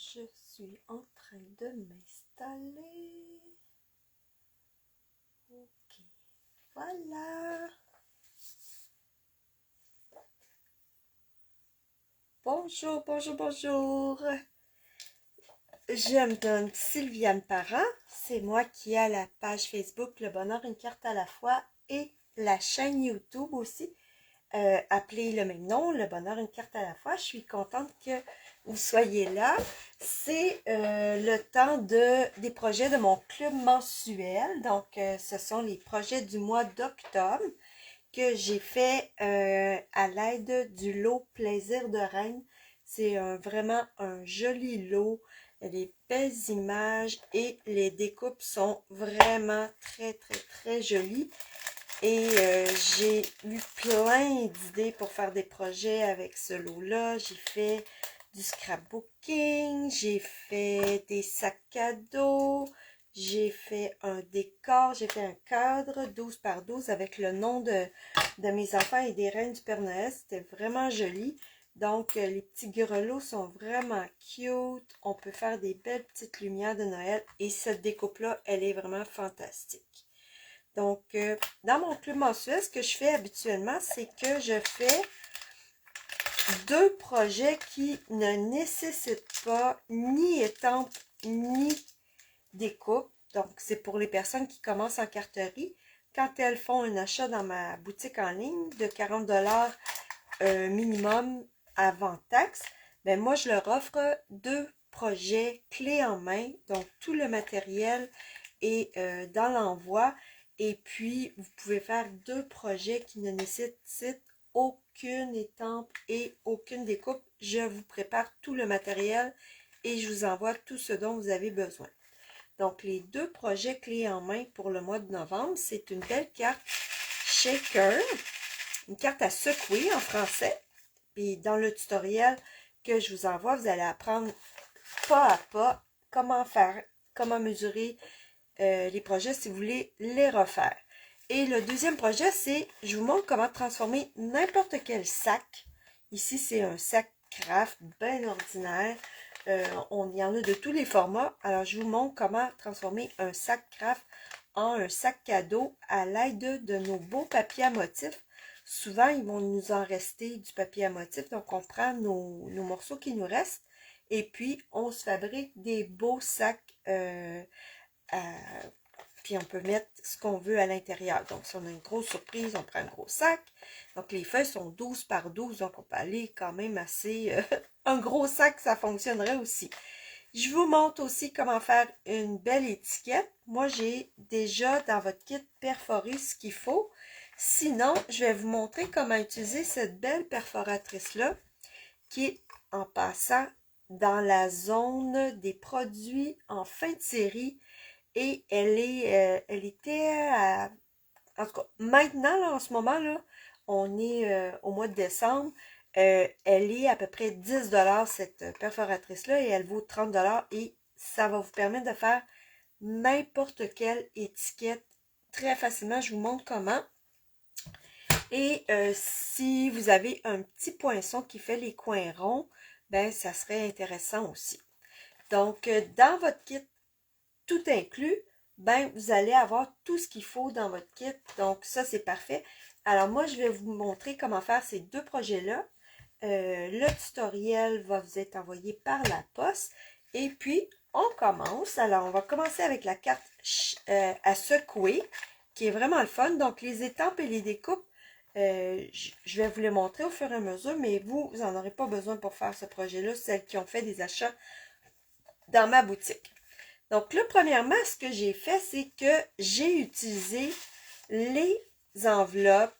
je suis en train de m'installer. Ok, voilà. Bonjour, bonjour, bonjour. Je me donne Sylviane Parent. C'est moi qui ai la page Facebook Le Bonheur une carte à la fois et la chaîne YouTube aussi. Appelée le même nom, Le Bonheur une carte à la fois. Je suis contente que vous soyez là. C'est le temps des projets de mon club mensuel. Donc, ce sont les projets du mois d'octobre que j'ai fait à l'aide du lot Plaisir de Reine. C'est vraiment un joli lot, des belles images et les découpes sont vraiment très, très, très jolies. Et j'ai eu plein d'idées pour faire des projets avec ce lot-là. J'ai fait du scrapbooking, j'ai fait des sacs à dos, j'ai fait un décor, j'ai fait un cadre 12 par 12 avec le nom de mes enfants et des reines du Père Noël. C'était vraiment joli. Donc, les petits grelots sont vraiment cute. On peut faire des belles petites lumières de Noël. Et cette découpe-là, elle est vraiment fantastique. Donc, dans mon club mensuel, ce que je fais habituellement, c'est que je fais deux projets qui ne nécessitent pas ni étampe ni découpe. Donc, c'est pour les personnes qui commencent en carterie. Quand elles font un achat dans ma boutique en ligne de 40 minimum avant taxe, ben moi, je leur offre deux projets clés en main. Donc, tout le matériel est dans l'envoi. Et puis, vous pouvez faire deux projets qui ne nécessitent aucune étampe et aucune découpe. Je vous prépare tout le matériel et je vous envoie tout ce dont vous avez besoin. Donc, les deux projets clés en main pour le mois de novembre, c'est une belle carte shaker, une carte à secouer en français. Puis, dans le tutoriel que je vous envoie, vous allez apprendre pas à pas comment faire, comment mesurer les projets si vous voulez les refaire. Et le deuxième projet, c'est, je vous montre comment transformer n'importe quel sac. Ici, c'est un sac craft bien ordinaire. Il y en a de tous les formats. Alors, je vous montre comment transformer un sac craft en un sac cadeau à l'aide de nos beaux papiers à motifs. Souvent, ils vont nous en rester du papier à motifs. Donc, on prend nos morceaux qui nous restent et puis on se fabrique des beaux sacs puis on peut mettre ce qu'on veut à l'intérieur. Donc, si on a une grosse surprise, on prend un gros sac. Donc, les feuilles sont 12 par 12, donc on peut aller quand même assez... un gros sac, ça fonctionnerait aussi. Je vous montre aussi comment faire une belle étiquette. Moi, j'ai déjà dans votre kit perforé ce qu'il faut. Sinon, je vais vous montrer comment utiliser cette belle perforatrice-là qui est en passant dans la zone des produits en fin de série. Et elle était en tout cas, maintenant, là, en ce moment, là, on est au mois de décembre. Elle est à peu près 10 cette perforatrice-là, et elle vaut 30 et ça va vous permettre de faire n'importe quelle étiquette très facilement. Je vous montre comment. Et si vous avez un petit poinçon qui fait les coins ronds, ben ça serait intéressant aussi. Donc, dans votre kit, tout inclus, ben vous allez avoir tout ce qu'il faut dans votre kit. Donc, ça, c'est parfait. Alors, moi, je vais vous montrer comment faire ces deux projets-là. Le tutoriel va vous être envoyé par la poste. Et puis, on commence. Alors, on va commencer avec la carte à secouer, qui est vraiment le fun. Donc, les étampes et les découpes, je vais vous les montrer au fur et à mesure, mais vous n'en aurez pas besoin pour faire ce projet-là, celles qui ont fait des achats dans ma boutique. Donc là, premièrement, ce que j'ai fait, c'est que j'ai utilisé les enveloppes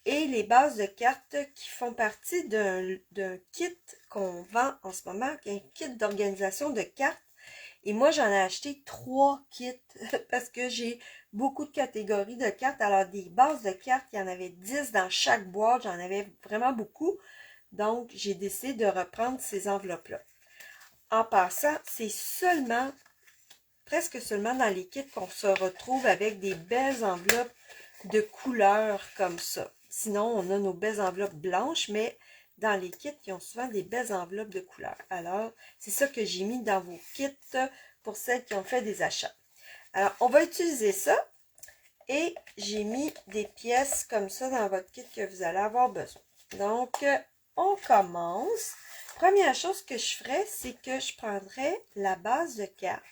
et les bases de cartes qui font partie d'un kit qu'on vend en ce moment, un kit d'organisation de cartes. Et moi, j'en ai acheté 3 kits parce que j'ai beaucoup de catégories de cartes. Alors, des bases de cartes, il y en avait 10 dans chaque boîte. J'en avais vraiment beaucoup. Donc, j'ai décidé de reprendre ces enveloppes-là. En passant, c'est presque seulement dans les kits qu'on se retrouve avec des belles enveloppes de couleurs comme ça. Sinon, on a nos belles enveloppes blanches, mais dans les kits, ils ont souvent des belles enveloppes de couleurs. Alors, c'est ça que j'ai mis dans vos kits pour celles qui ont fait des achats. Alors, on va utiliser ça. Et j'ai mis des pièces comme ça dans votre kit que vous allez avoir besoin. Donc, on commence. Première chose que je ferais, c'est que je prendrais la base de carte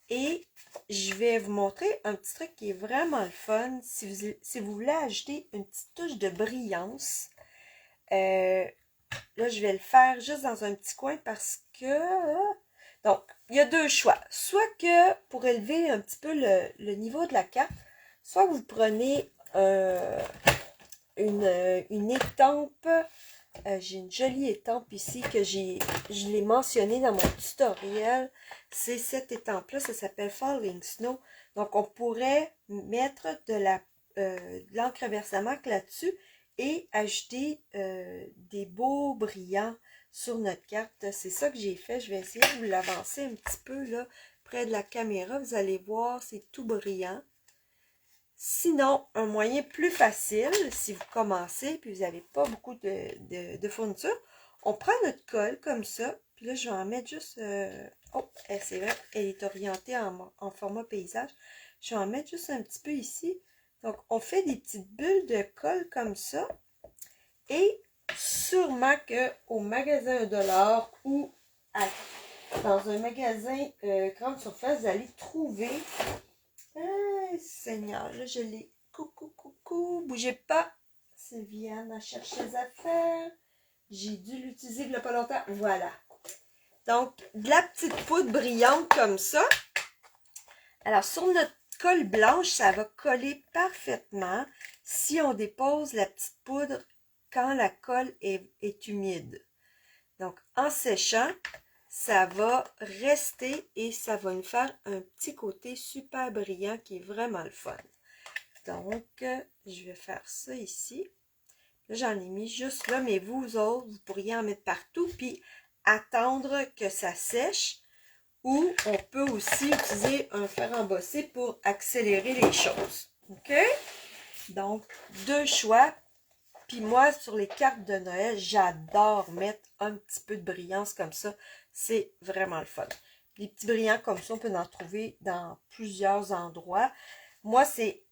et je vais vous montrer un petit truc qui est vraiment le fun. Si vous voulez ajouter une petite touche de brillance, là, je vais le faire juste dans un petit coin parce que... Donc, il y a deux choix. Soit que pour élever un petit peu le niveau de la carte, soit vous prenez une étampe. J'ai une jolie étampe ici que je l'ai mentionnée dans mon tutoriel. C'est cette étampe-là, ça s'appelle Falling Snow. Donc, on pourrait mettre de l'encre Versamark là-dessus et ajouter des beaux brillants sur notre carte. C'est ça que j'ai fait. Je vais essayer de vous l'avancer un petit peu là, près de la caméra. Vous allez voir, c'est tout brillant. Sinon, un moyen plus facile, si vous commencez et vous n'avez pas beaucoup de fourniture, on prend notre colle comme ça, puis là, je vais en mettre juste... oh, c'est vrai, elle est orientée en format paysage. Je vais en mettre juste un petit peu ici. Donc, on fait des petites bulles de colle comme ça. Et sûrement qu'au magasin $1 ou dans un magasin grande surface, vous allez trouver... Seigneur, là, je l'ai. Coucou, coucou. Bougez pas. Sylviane a cherché les affaires. J'ai dû l'utiliser il n'y a pas longtemps. Voilà. Donc, de la petite poudre brillante comme ça. Alors, sur notre colle blanche, ça va coller parfaitement si on dépose la petite poudre quand la colle est humide. Donc, en séchant, ça va rester et ça va nous faire un petit côté super brillant qui est vraiment le fun. Donc, je vais faire ça ici. Là, j'en ai mis juste là, mais vous autres, vous pourriez en mettre partout puis attendre que ça sèche. Ou on peut aussi utiliser un fer embossé pour accélérer les choses. OK? Donc, deux choix. Puis moi, sur les cartes de Noël, j'adore mettre un petit peu de brillance comme ça. C'est vraiment le fun. Les petits brillants comme ça, on peut en trouver dans plusieurs endroits. Moi, c'est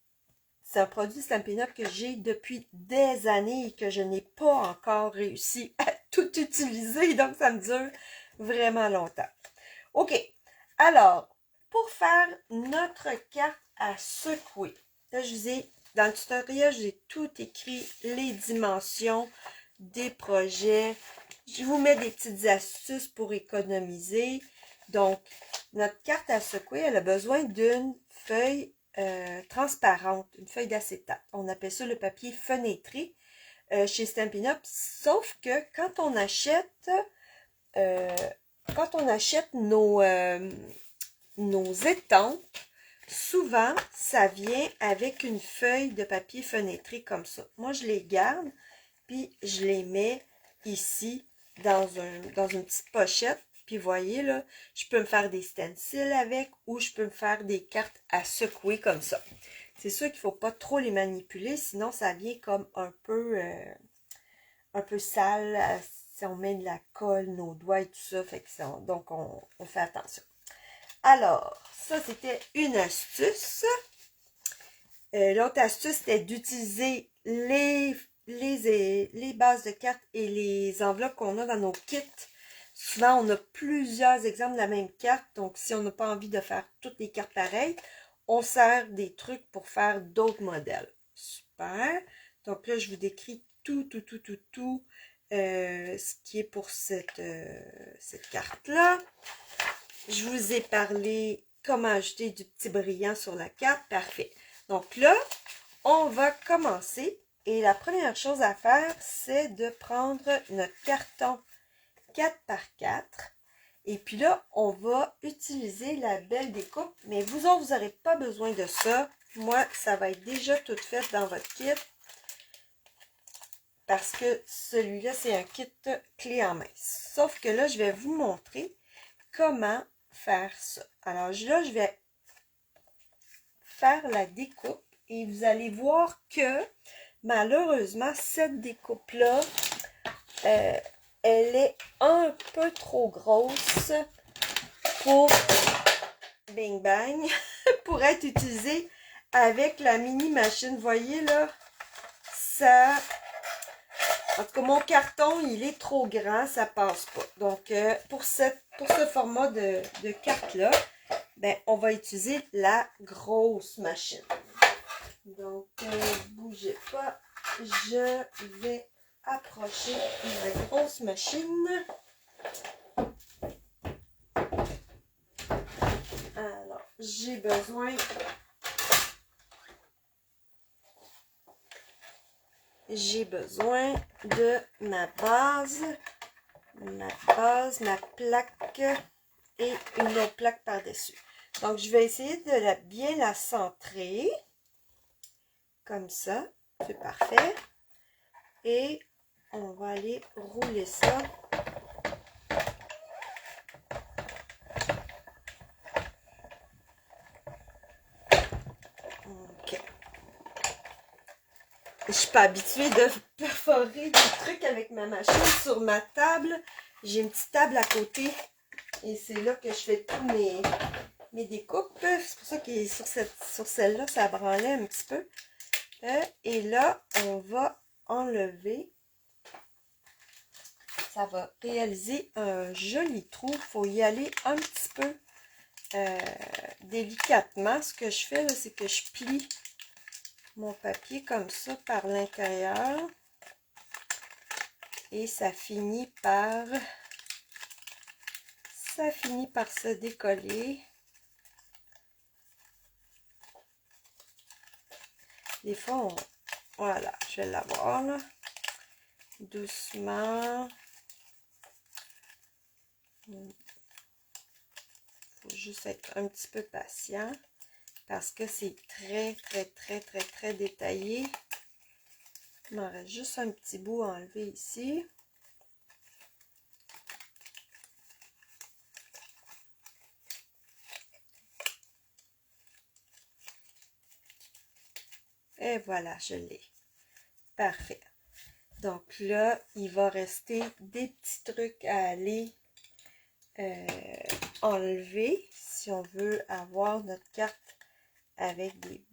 un produit Stampin' Up! Que j'ai depuis des années et que je n'ai pas encore réussi à tout utiliser. Donc, ça me dure vraiment longtemps. OK. Alors, pour faire notre carte à secouer, là, dans le tutoriel, j'ai tout écrit, les dimensions des projets. Je vous mets des petites astuces pour économiser. Donc, notre carte à secouer, elle a besoin d'une feuille transparente, une feuille d'acétate. On appelle ça le papier fenêtré chez Stampin' Up! Sauf que quand on achète nos étampes, souvent, ça vient avec une feuille de papier fenêtré comme ça. Moi, je les garde, puis je les mets ici dans une petite pochette. Puis, voyez, là, je peux me faire des stencils avec ou je peux me faire des cartes à secouer comme ça. C'est sûr qu'il ne faut pas trop les manipuler, sinon ça vient comme un peu sale si on met de la colle, nos doigts et tout ça. Fait que donc, on fait attention. Alors, ça, c'était une astuce. L'autre astuce, c'était d'utiliser les bases de cartes et les enveloppes qu'on a dans nos kits. Souvent, on a plusieurs exemples de la même carte. Donc, si on n'a pas envie de faire toutes les cartes pareilles, on sert des trucs pour faire d'autres modèles. Super. Donc là, je vous décris tout ce qui est pour cette carte-là. Je vous ai parlé comment ajouter du petit brillant sur la carte. Parfait. Donc là, on va commencer. Et la première chose à faire, c'est de prendre notre carton 4x4. Et puis là, on va utiliser la belle découpe. Mais vous autres, vous n'aurez pas besoin de ça. Moi, ça va être déjà tout fait dans votre kit. Parce que celui-là, c'est un kit clé en main. Sauf que là, je vais vous montrer comment faire ça. Alors là, je vais faire la découpe. Et vous allez voir que, malheureusement, cette découpe-là, elle est un peu trop grosse pour Bing Bang, pour être utilisée avec la mini machine. Vous voyez là, ça... En tout cas, mon carton, il est trop grand, ça passe pas. Donc, pour ce format de carte-là, ben, on va utiliser la grosse machine. Donc, bougez pas, je vais approcher la grosse machine. Alors, j'ai besoin de ma base, ma plaque et une autre plaque par-dessus. Donc, je vais essayer de bien la centrer. Comme ça, c'est parfait. Et on va aller rouler ça. Ok. Je suis pas habituée de perforer des trucs avec ma machine sur ma table. J'ai une petite table à côté. Et c'est là que je fais tous mes découpes. C'est pour ça que sur celle-là, ça branlait un petit peu. Et là, on va enlever. Ça va réaliser un joli trou. Il faut y aller un petit peu délicatement. Ce que je fais, c'est que je plie mon papier comme ça par l'intérieur. Et ça finit par se décoller. Des fois, voilà, je vais l'avoir là. Doucement. Il faut juste être un petit peu patient parce que c'est très détaillé. Il m'en reste juste un petit bout à enlever ici. Et voilà, je l'ai. Parfait. Donc là, il va rester des petits trucs à aller enlever si on veut avoir notre carte avec des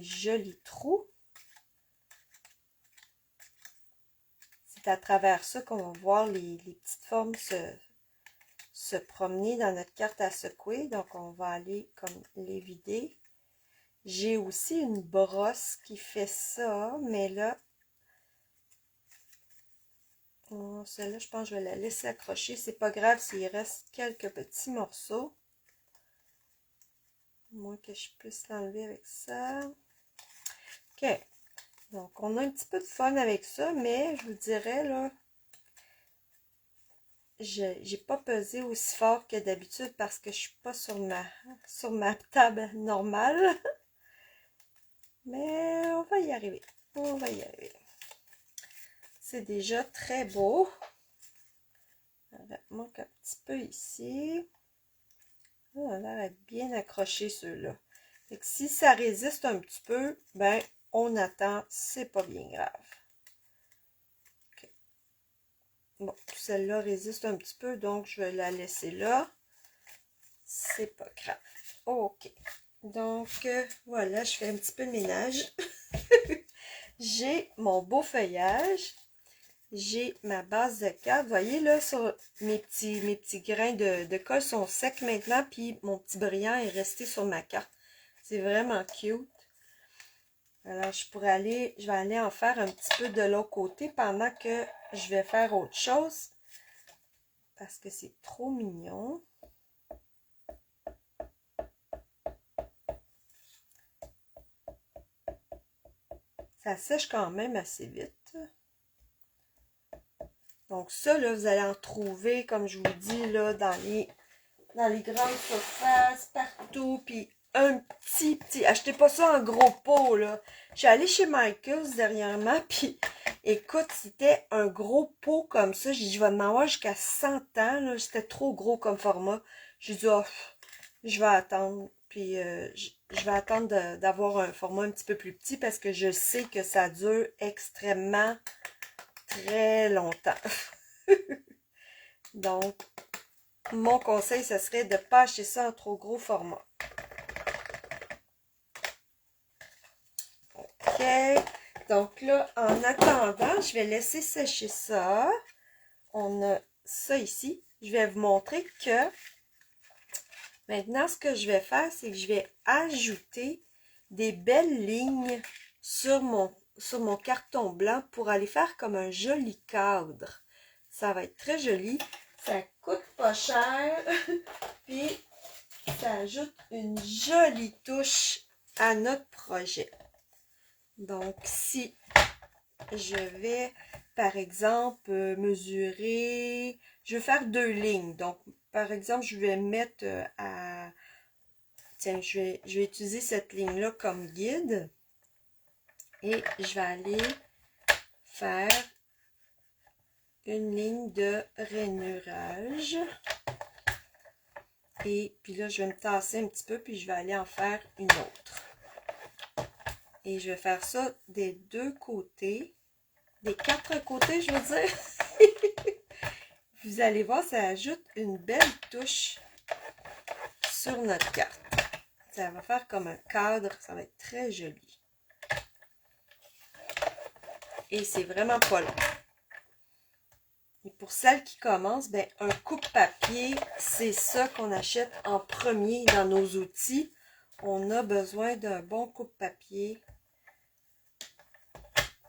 jolis trous. C'est à travers ça qu'on va voir les petites formes se promener dans notre carte à secouer. Donc, on va aller comme les vider. J'ai aussi une brosse qui fait ça, mais là, celle-là, je pense que je vais la laisser accrocher. C'est pas grave s'il reste quelques petits morceaux. Moins que je puisse l'enlever avec ça. OK. Donc, on a un petit peu de fun avec ça, mais je vous dirais, là, j'ai pas pesé aussi fort que d'habitude parce que je suis pas sur ma table normale. Mais on va y arriver. On va y arriver. C'est déjà très beau. Il manque un petit peu ici. On a l'air d'être bien accroché ceux-là. Si ça résiste un petit peu, ben on attend, c'est pas bien grave. Okay. Bon, celle-là résiste un petit peu, donc je vais la laisser là. C'est pas grave. Ok. Donc, voilà, je fais un petit peu de ménage. J'ai mon beau feuillage. J'ai ma base de carte. Vous voyez, là, sur mes petits grains de colle sont secs maintenant. Puis, mon petit brillant est resté sur ma carte. C'est vraiment cute. Alors, je vais aller en faire un petit peu de l'autre côté pendant que je vais faire autre chose. Parce que c'est trop mignon. Ça sèche quand même assez vite. Donc ça, là, vous allez en trouver, comme je vous dis, là, dans les grandes surfaces, partout. Puis un petit. Achetez pas ça en gros pot, là. Je suis allée chez Michaels dernièrement, puis écoute, c'était un gros pot comme ça. J'ai dit, je vais en avoir jusqu'à 100 ans, là. C'était trop gros comme format. J'ai dit, oh, je vais attendre. Puis je vais attendre d'avoir un format un petit peu plus petit parce que je sais que ça dure extrêmement très longtemps. Donc, mon conseil, ce serait de ne pas acheter ça en trop gros format. OK. Donc là, en attendant, je vais laisser sécher ça. On a ça ici. Je vais vous montrer que maintenant, ce que je vais faire, c'est que je vais ajouter des belles lignes sur mon carton blanc pour aller faire comme un joli cadre. Ça va être très joli. Ça coûte pas cher. Puis, ça ajoute une jolie touche à notre projet. Donc, si je vais, par exemple, mesurer, je vais faire 2 lignes. Donc, par exemple, je vais mettre à... Tiens, je vais utiliser cette ligne-là comme guide. Et je vais aller faire une ligne de rainurage. Et puis là, je vais me tasser un petit peu, puis je vais aller en faire une autre. Et je vais faire ça des 2 côtés. Des 4 côtés, je veux dire. Vous allez voir, ça ajoute une belle touche sur notre carte. Ça va faire comme un cadre, ça va être très joli. Et c'est vraiment pas long. Et pour celles qui commencent, ben, un coupe-papier, c'est ça qu'on achète en premier dans nos outils. On a besoin d'un bon coupe-papier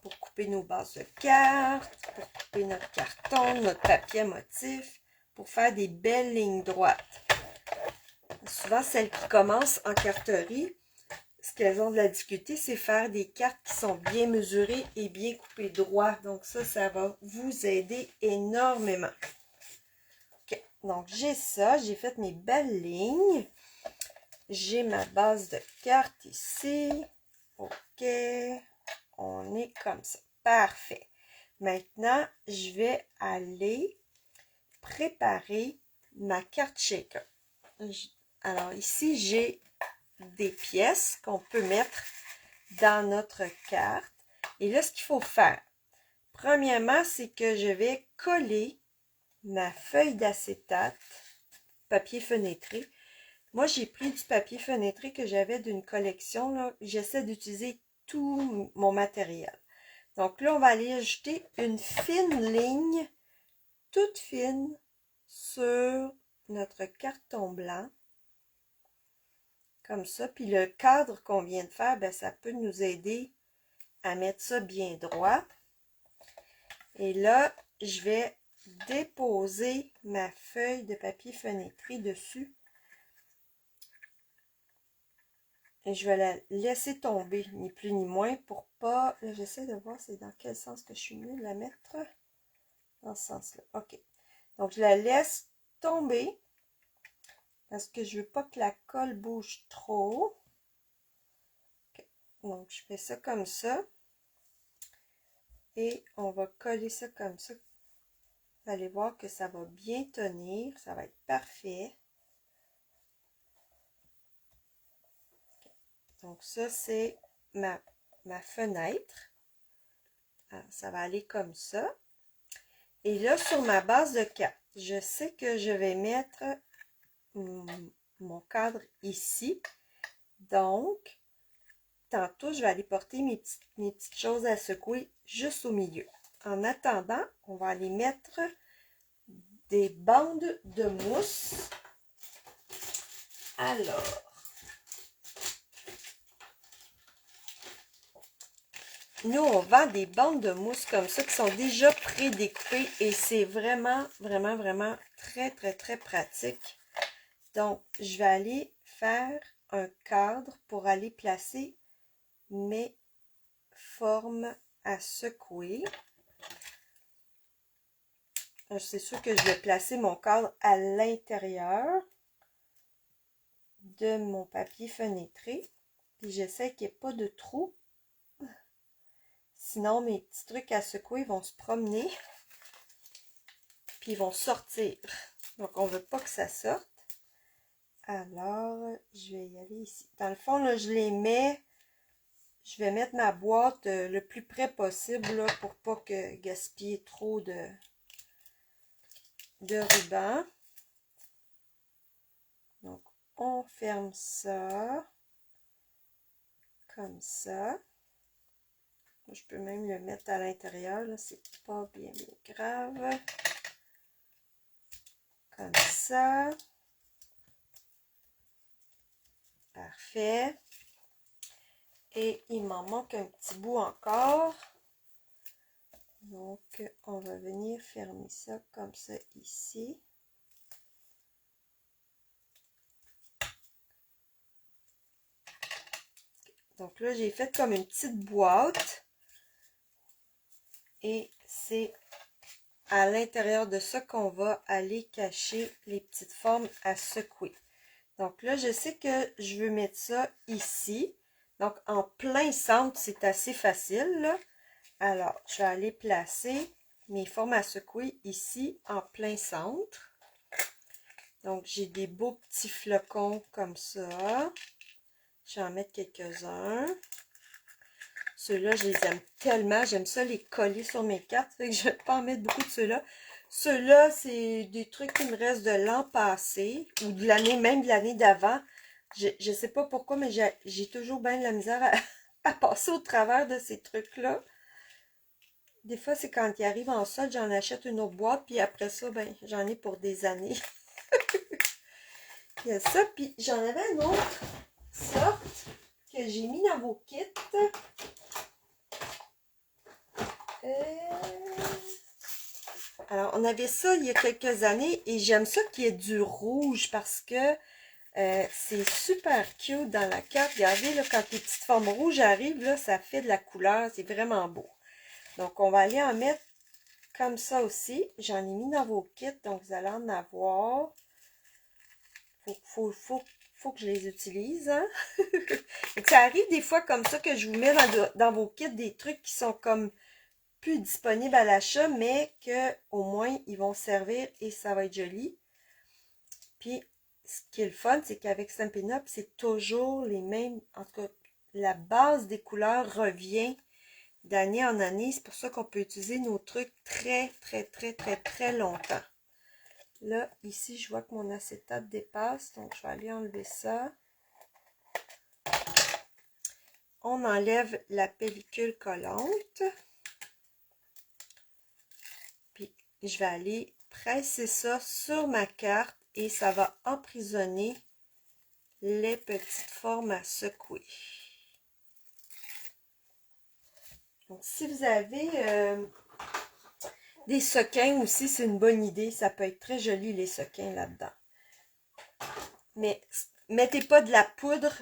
pour couper nos bases de cartes, pour couper notre carton, notre papier à motif, pour faire des belles lignes droites. Souvent, celles qui commencent en carterie, ce qu'elles ont de la difficulté, c'est faire des cartes qui sont bien mesurées et bien coupées droit. Donc ça va vous aider énormément. OK, donc j'ai ça, j'ai fait mes belles lignes. J'ai ma base de cartes ici. OK, on est comme ça. Parfait. Maintenant, je vais aller préparer ma carte shaker. Alors ici, j'ai des pièces qu'on peut mettre dans notre carte. Et là, ce qu'il faut faire, premièrement, c'est que je vais coller ma feuille d'acétate, papier fenêtré. Moi, j'ai pris du papier fenêtré que j'avais d'une collection. J'essaie d'utiliser tout mon matériel. Donc là, on va aller ajouter une fine ligne, toute fine, sur notre carton blanc. Comme ça. Puis le cadre qu'on vient de faire, ben, ça peut nous aider à mettre ça bien droit. Et là, je vais déposer ma feuille de papier fenêtré dessus. Et je vais la laisser tomber, ni plus ni moins, pour pas... Là, j'essaie de voir c'est dans quel sens que je suis mieux de la mettre. Dans ce sens-là. OK. Donc, je la laisse tomber. Parce que je veux pas que la colle bouge trop. Okay. Donc, je fais ça comme ça. Et on va coller ça comme ça. Vous allez voir que ça va bien tenir. Ça va être parfait. Okay. Donc, ça, c'est ma fenêtre. Alors, ça va aller comme ça. Et là, sur ma base de carte, je sais que je vais mettre mon cadre ici. Donc, tantôt, je vais aller porter mes petites choses à secouer juste au milieu. En attendant, on va aller mettre des bandes de mousse. Alors, nous, on vend des bandes de mousse comme ça qui sont déjà pré-découpées et c'est vraiment, vraiment, vraiment très, très, très pratique. Donc, je vais aller faire un cadre pour aller placer mes formes à secouer. C'est sûr que je vais placer mon cadre à l'intérieur de mon papier fenêtré. Puis j'essaie qu'il n'y ait pas de trou. Sinon, mes petits trucs à secouer vont se promener. Puis ils vont sortir. Donc, on ne veut pas que ça sorte. Alors, je vais y aller ici. Dans le fond, là, je les mets... Je vais mettre ma boîte le plus près possible là, pour pas que gaspiller trop de de ruban. Donc, on ferme ça comme ça. Je peux même le mettre à l'intérieur, là, c'est pas bien grave. Comme ça. Parfait. Et il m'en manque un petit bout encore. Donc, on va venir fermer ça comme ça ici. Donc là, j'ai fait comme une petite boîte. Et c'est à l'intérieur de ça qu'on va aller cacher les petites formes à secouer. Donc là, je sais que je veux mettre ça ici. Donc, en plein centre, c'est assez facile, là. Alors, je vais aller placer mes formes à secouer ici, en plein centre. Donc, j'ai des beaux petits flocons comme ça. Je vais en mettre quelques-uns. Ceux-là, je les aime tellement. J'aime ça les coller sur mes cartes. Fait que je ne vais pas en mettre beaucoup de ceux-là. Ceux-là, c'est des trucs qui me restent de l'an passé. Ou de l'année, même de l'année d'avant. Je ne sais pas pourquoi, mais j'ai toujours bien de la misère à passer au travers de ces trucs-là. Des fois, c'est quand ils arrivent en solde, j'en achète une autre boîte. Puis après ça, ben, j'en ai pour des années. Il y a ça. Puis j'en avais une autre sorte que j'ai mis dans vos kits. Alors, on avait ça il y a quelques années et j'aime ça qu'il y ait du rouge parce que c'est super cute dans la carte. Regardez, là, quand les petites formes rouges arrivent, là, ça fait de la couleur. C'est vraiment beau. Donc, on va aller en mettre comme ça aussi. J'en ai mis dans vos kits, donc vous allez en avoir. Faut que je les utilise, hein? Donc, ça arrive des fois comme ça que je vous mets dans vos kits des trucs qui sont comme plus disponibles à l'achat, mais que au moins ils vont servir et ça va être joli. Puis, ce qui est le fun, c'est qu'avec Stampin' Up, c'est toujours les mêmes. En tout cas, la base des couleurs revient d'année en année. C'est pour ça qu'on peut utiliser nos trucs très, très, très, très, très longtemps. Là, ici, je vois que mon acétate dépasse, donc je vais aller enlever ça. On enlève la pellicule collante. Puis, je vais aller presser ça sur ma carte et ça va emprisonner les petites formes à secouer. Donc, si vous avez des sequins aussi, c'est une bonne idée. Ça peut être très joli, les sequins là-dedans. Mais mettez pas de la poudre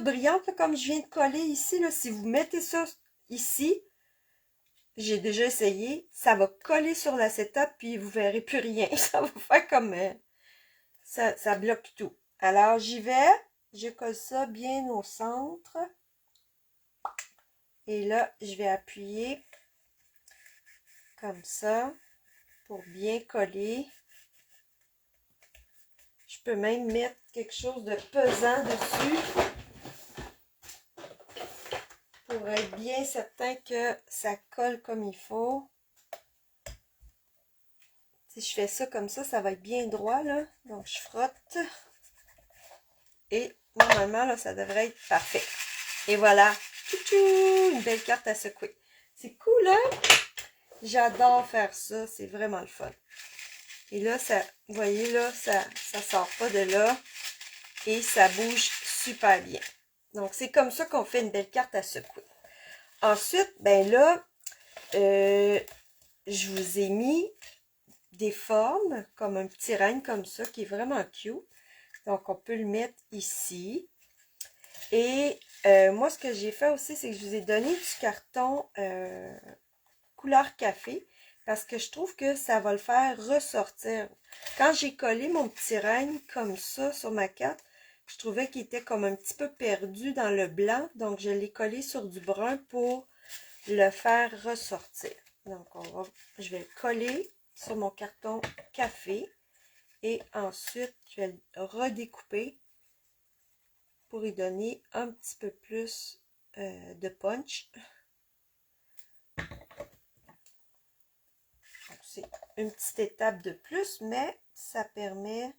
brillante, là, comme je viens de coller ici. Là. Si vous mettez ça ici, j'ai déjà essayé, ça va coller sur l'acétate, puis vous verrez plus rien. Ça va faire comme... ça bloque tout. Alors, j'y vais. Je colle ça bien au centre. Et là, je vais appuyer comme ça pour bien coller. Je peux même mettre quelque chose de pesant dessus pour être bien certain que ça colle comme il faut. Si je fais ça comme ça va être bien droit, là. Donc, je frotte. Et normalement, là, ça devrait être parfait. Et voilà. Tchou-tchou! Une belle carte à secouer. C'est cool, hein? J'adore faire ça. C'est vraiment le fun. Et là, ça, vous voyez, là, ça sort pas de là. Et ça bouge super bien. Donc, c'est comme ça qu'on fait une belle carte à secouer. Ensuite, ben là, je vous ai mis des formes, comme un petit règne comme ça, qui est vraiment cute. Donc, on peut le mettre ici. Et moi, ce que j'ai fait aussi, c'est que je vous ai donné du carton couleur café, parce que je trouve que ça va le faire ressortir. Quand j'ai collé mon petit règne comme ça sur ma carte, je trouvais qu'il était comme un petit peu perdu dans le blanc, donc je l'ai collé sur du brun pour le faire ressortir. Donc, je vais le coller sur mon carton café et ensuite, je vais le redécouper pour y donner un petit peu plus de punch. c'est une petite étape de plus, mais ça permet...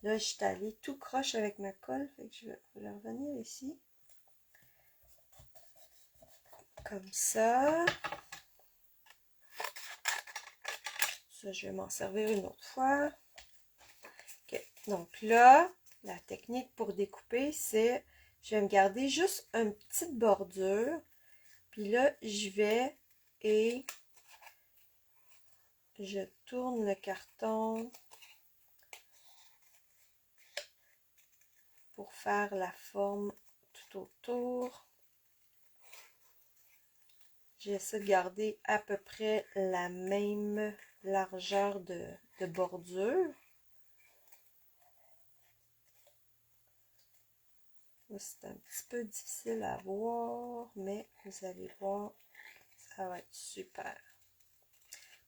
Là, je suis allée tout croche avec ma colle. Fait que je vais revenir ici. Comme ça. Ça, je vais m'en servir une autre fois. OK. Donc là, la technique pour découper, c'est... Je vais me garder juste une petite bordure. Puis là, je vais et je tourne le carton pour faire la forme tout autour. J'essaie de garder à peu près la même largeur de bordure. C'est un petit peu difficile à voir, mais vous allez voir, ça va être super.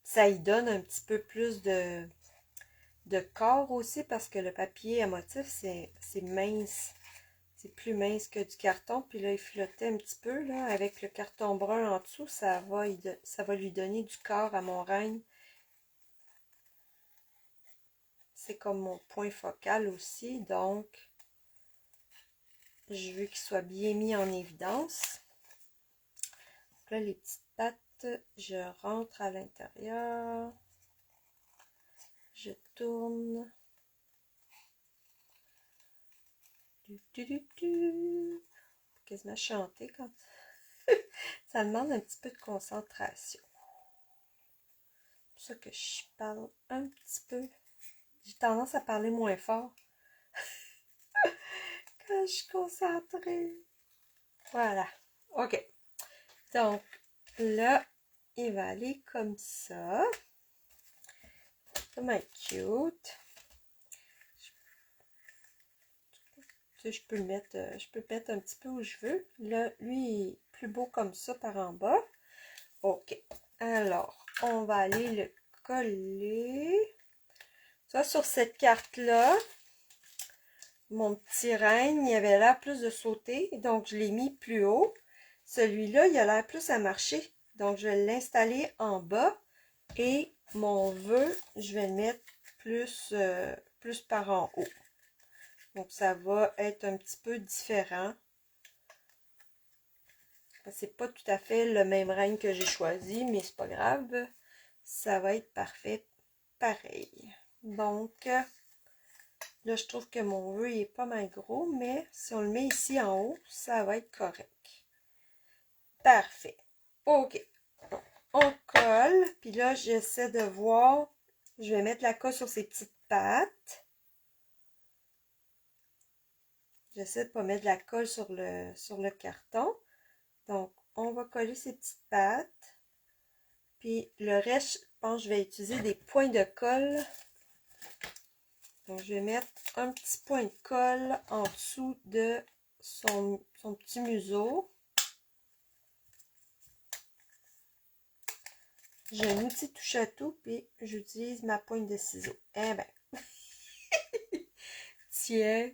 Ça y donne un petit peu plus de corps aussi parce que le papier à motif, c'est mince. C'est plus mince que du carton. Puis là, il flottait un petit peu là, avec le carton brun en dessous. Ça va lui donner du corps à mon règne. C'est comme mon point focal aussi. Donc, je veux qu'il soit bien mis en évidence. Donc là, les petites pattes, je rentre à l'intérieur. Je tourne. Quasiment chanter quand ça demande un petit peu de concentration. C'est pour ça que je parle un petit peu. J'ai tendance à parler moins fort quand je suis concentrée. Voilà. OK. Donc, là, il va aller comme ça. Comme un cute. Je peux le mettre un petit peu où je veux. Là, lui, il est plus beau comme ça par en bas. OK. Alors, on va aller le coller. Ça, sur cette carte-là, mon petit règne, il avait l'air plus de sauter. Donc, je l'ai mis plus haut. Celui-là, il a l'air plus à marcher. Donc, je vais l'installer en bas. Et mon vœu, je vais le mettre plus par en haut. Donc, ça va être un petit peu différent. C'est pas tout à fait le même règne que j'ai choisi, mais c'est pas grave. Ça va être parfait pareil. Donc, là, je trouve que mon vœu est pas mal gros, mais si on le met ici en haut, ça va être correct. Parfait. OK. Donc, on colle. Puis là, j'essaie de voir. Je vais mettre la colle sur ses petites pattes. J'essaie de ne pas mettre de la colle sur le carton. Donc, on va coller ses petites pattes. Puis le reste, je pense que je vais utiliser des points de colle. Donc, je vais mettre un petit point de colle en dessous de son petit museau. J'ai un outil touche à tout, puis j'utilise ma pointe de ciseaux. Eh ben, tiens,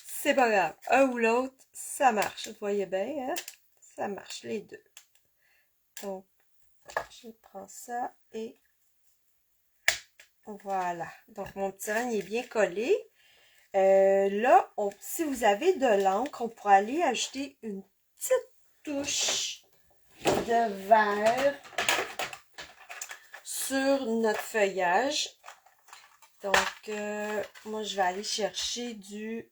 c'est pas grave. Un ou l'autre, ça marche. Vous voyez bien, hein? Ça marche, les deux. Donc, je prends ça et voilà. Donc, mon petit règne est bien collé. Là, si vous avez de l'encre, on pourra aller ajouter une petite touche de vert sur notre feuillage. Donc, moi, je vais aller chercher du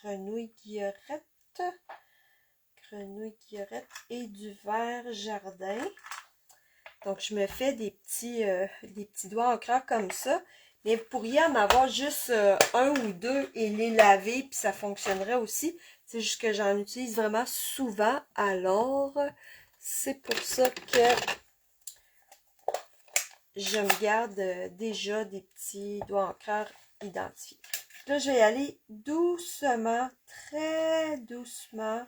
grenouille guillerette et du vert jardin. Donc, je me fais des petits doigts en craque comme ça. Mais vous pourriez en avoir juste un ou deux et les laver, puis ça fonctionnerait aussi. C'est juste que j'en utilise vraiment souvent. Alors, c'est pour ça que je me garde déjà des petits doigts en craque identifiés. Là, je vais y aller doucement, très doucement.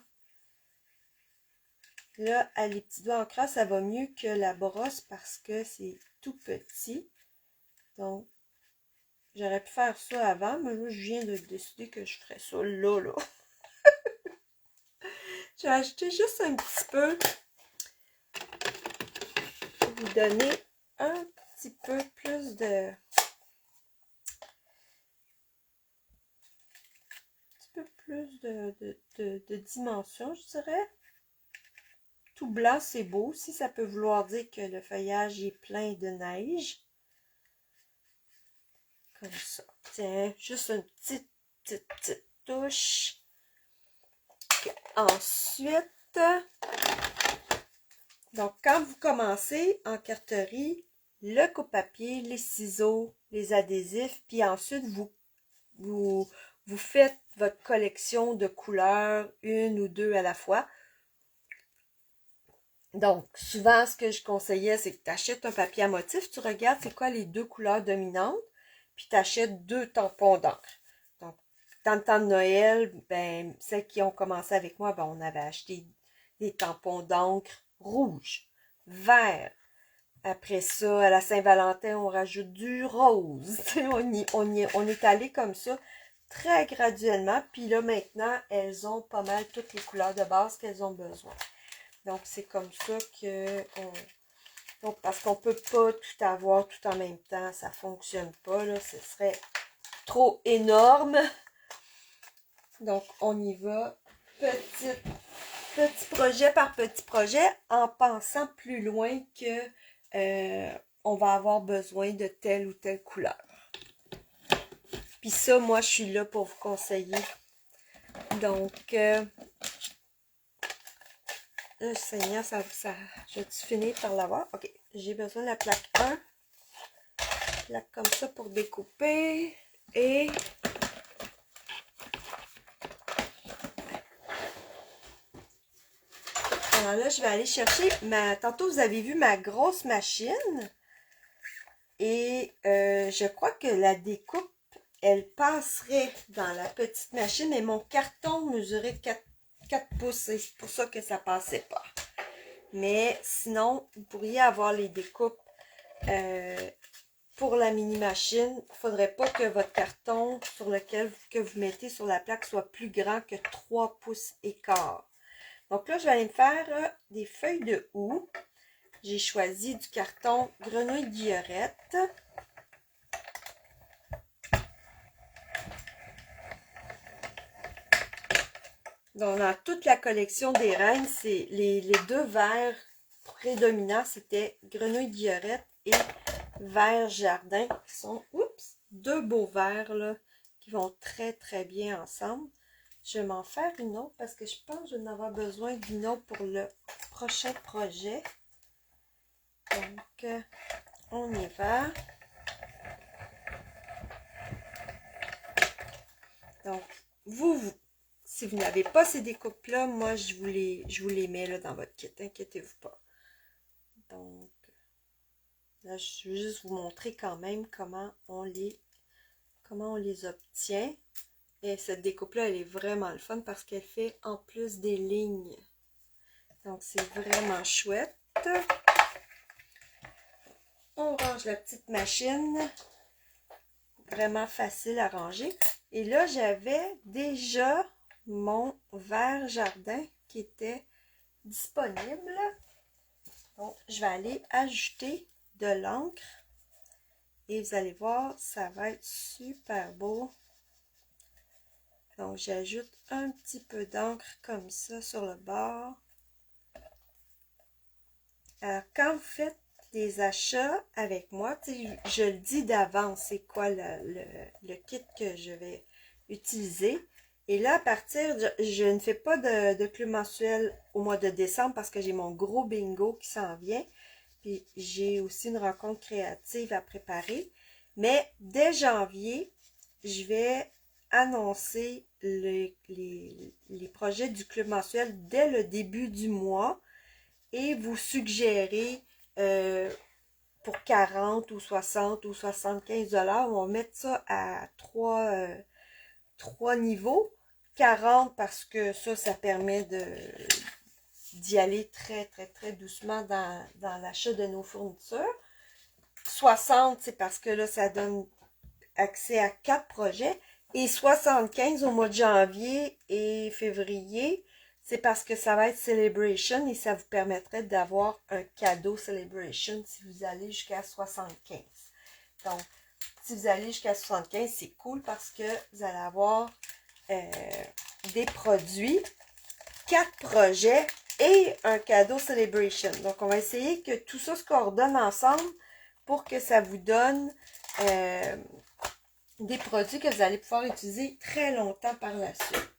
Là, les petits doigts en crasse, ça va mieux que la brosse parce que c'est tout petit. Donc, j'aurais pu faire ça avant, mais là, je viens de décider que je ferais ça là. J'ai ajouté juste un petit peu lui donner un petit peu plus de dimension, je dirais. Tout blanc, c'est beau. Si ça peut vouloir dire que le feuillage est plein de neige. Comme ça. Tiens, juste une petite touche. Ensuite, donc quand vous commencez en carterie, le coupe-papier, les ciseaux, les adhésifs, puis ensuite vous faites votre collection de couleurs, une ou deux à la fois. Donc, souvent, ce que je conseillais, c'est que tu achètes un papier à motif, tu regardes c'est quoi les deux couleurs dominantes, puis tu achètes 2 tampons d'encre. Donc, dans le temps de Noël, ben, celles qui ont commencé avec moi, ben, on avait acheté des tampons d'encre rouge, vert. Après ça, à la Saint-Valentin, on rajoute du rose. On est allé comme ça, très graduellement. Puis là, maintenant, elles ont pas mal toutes les couleurs de base qu'elles ont besoin. Donc, c'est comme ça que donc, parce qu'on peut pas tout avoir tout en même temps. Ça fonctionne pas, là. Ce serait trop énorme. Donc, on y va petit projet par petit projet en pensant plus loin que on va avoir besoin de telle ou telle couleur. Puis ça, moi, je suis là pour vous conseiller. Donc, Seigneur, je vais finir par l'avoir. OK, j'ai besoin de la plaque 1. Plaque comme ça pour découper. Et alors là, je vais aller chercher tantôt, vous avez vu ma grosse machine. Et je crois que la découpe, elle passerait dans la petite machine. Et mon carton mesurait 4 pouces. C'est pour ça que ça passait pas. Mais sinon, vous pourriez avoir les découpes pour la mini machine. Il ne faudrait pas que votre carton sur lequel que vous mettez sur la plaque soit plus grand que 3 pouces et quart. Donc là, je vais aller me faire des feuilles de houx. J'ai choisi du carton Grenouille Guillerette. Donc, dans toute la collection des reines, c'est les 2 verres prédominants, c'était Grenouille Guillerette et Vert Jardin, qui sont, 2 beaux verres, là, qui vont très, très bien ensemble. Je vais m'en faire une autre parce que je pense que je vais en avoir besoin d'une autre pour le prochain projet. Donc, on y va. Donc, si vous n'avez pas ces découpes-là, moi, je vous les mets là, dans votre kit. Inquiétez-vous pas. Donc, là, je vais juste vous montrer quand même comment on les obtient. Et cette découpe-là, elle est vraiment le fun parce qu'elle fait en plus des lignes. Donc, c'est vraiment chouette. On range la petite machine. Vraiment facile à ranger. Et là, j'avais déjà mon vert jardin qui était disponible. Donc, je vais aller ajouter de l'encre. Et vous allez voir, ça va être super beau. Donc, j'ajoute un petit peu d'encre comme ça sur le bord. Alors, quand vous faites des achats avec moi, je le dis d'avance, c'est quoi le kit que je vais utiliser. Et là, à partir, je ne fais pas de club mensuel au mois de décembre parce que j'ai mon gros bingo qui s'en vient. Puis j'ai aussi une rencontre créative à préparer. Mais dès janvier, je vais annoncer les projets du club mensuel dès le début du mois et vous suggérer pour 40 ou 60 ou 75 $, on va mettre ça à 3 niveaux. 40 parce que ça permet d'y aller très, très, très doucement dans l'achat de nos fournitures. 60, c'est parce que là, ça donne accès à 4 projets. Et 75 au mois de janvier et février, c'est parce que ça va être Celebration et ça vous permettrait d'avoir un cadeau Celebration si vous allez jusqu'à 75. Donc, si vous allez jusqu'à 75, c'est cool parce que vous allez avoir des produits, 4 projets et un cadeau Celebration. Donc, on va essayer que tout ça se coordonne ensemble pour que ça vous donne des produits que vous allez pouvoir utiliser très longtemps par la suite.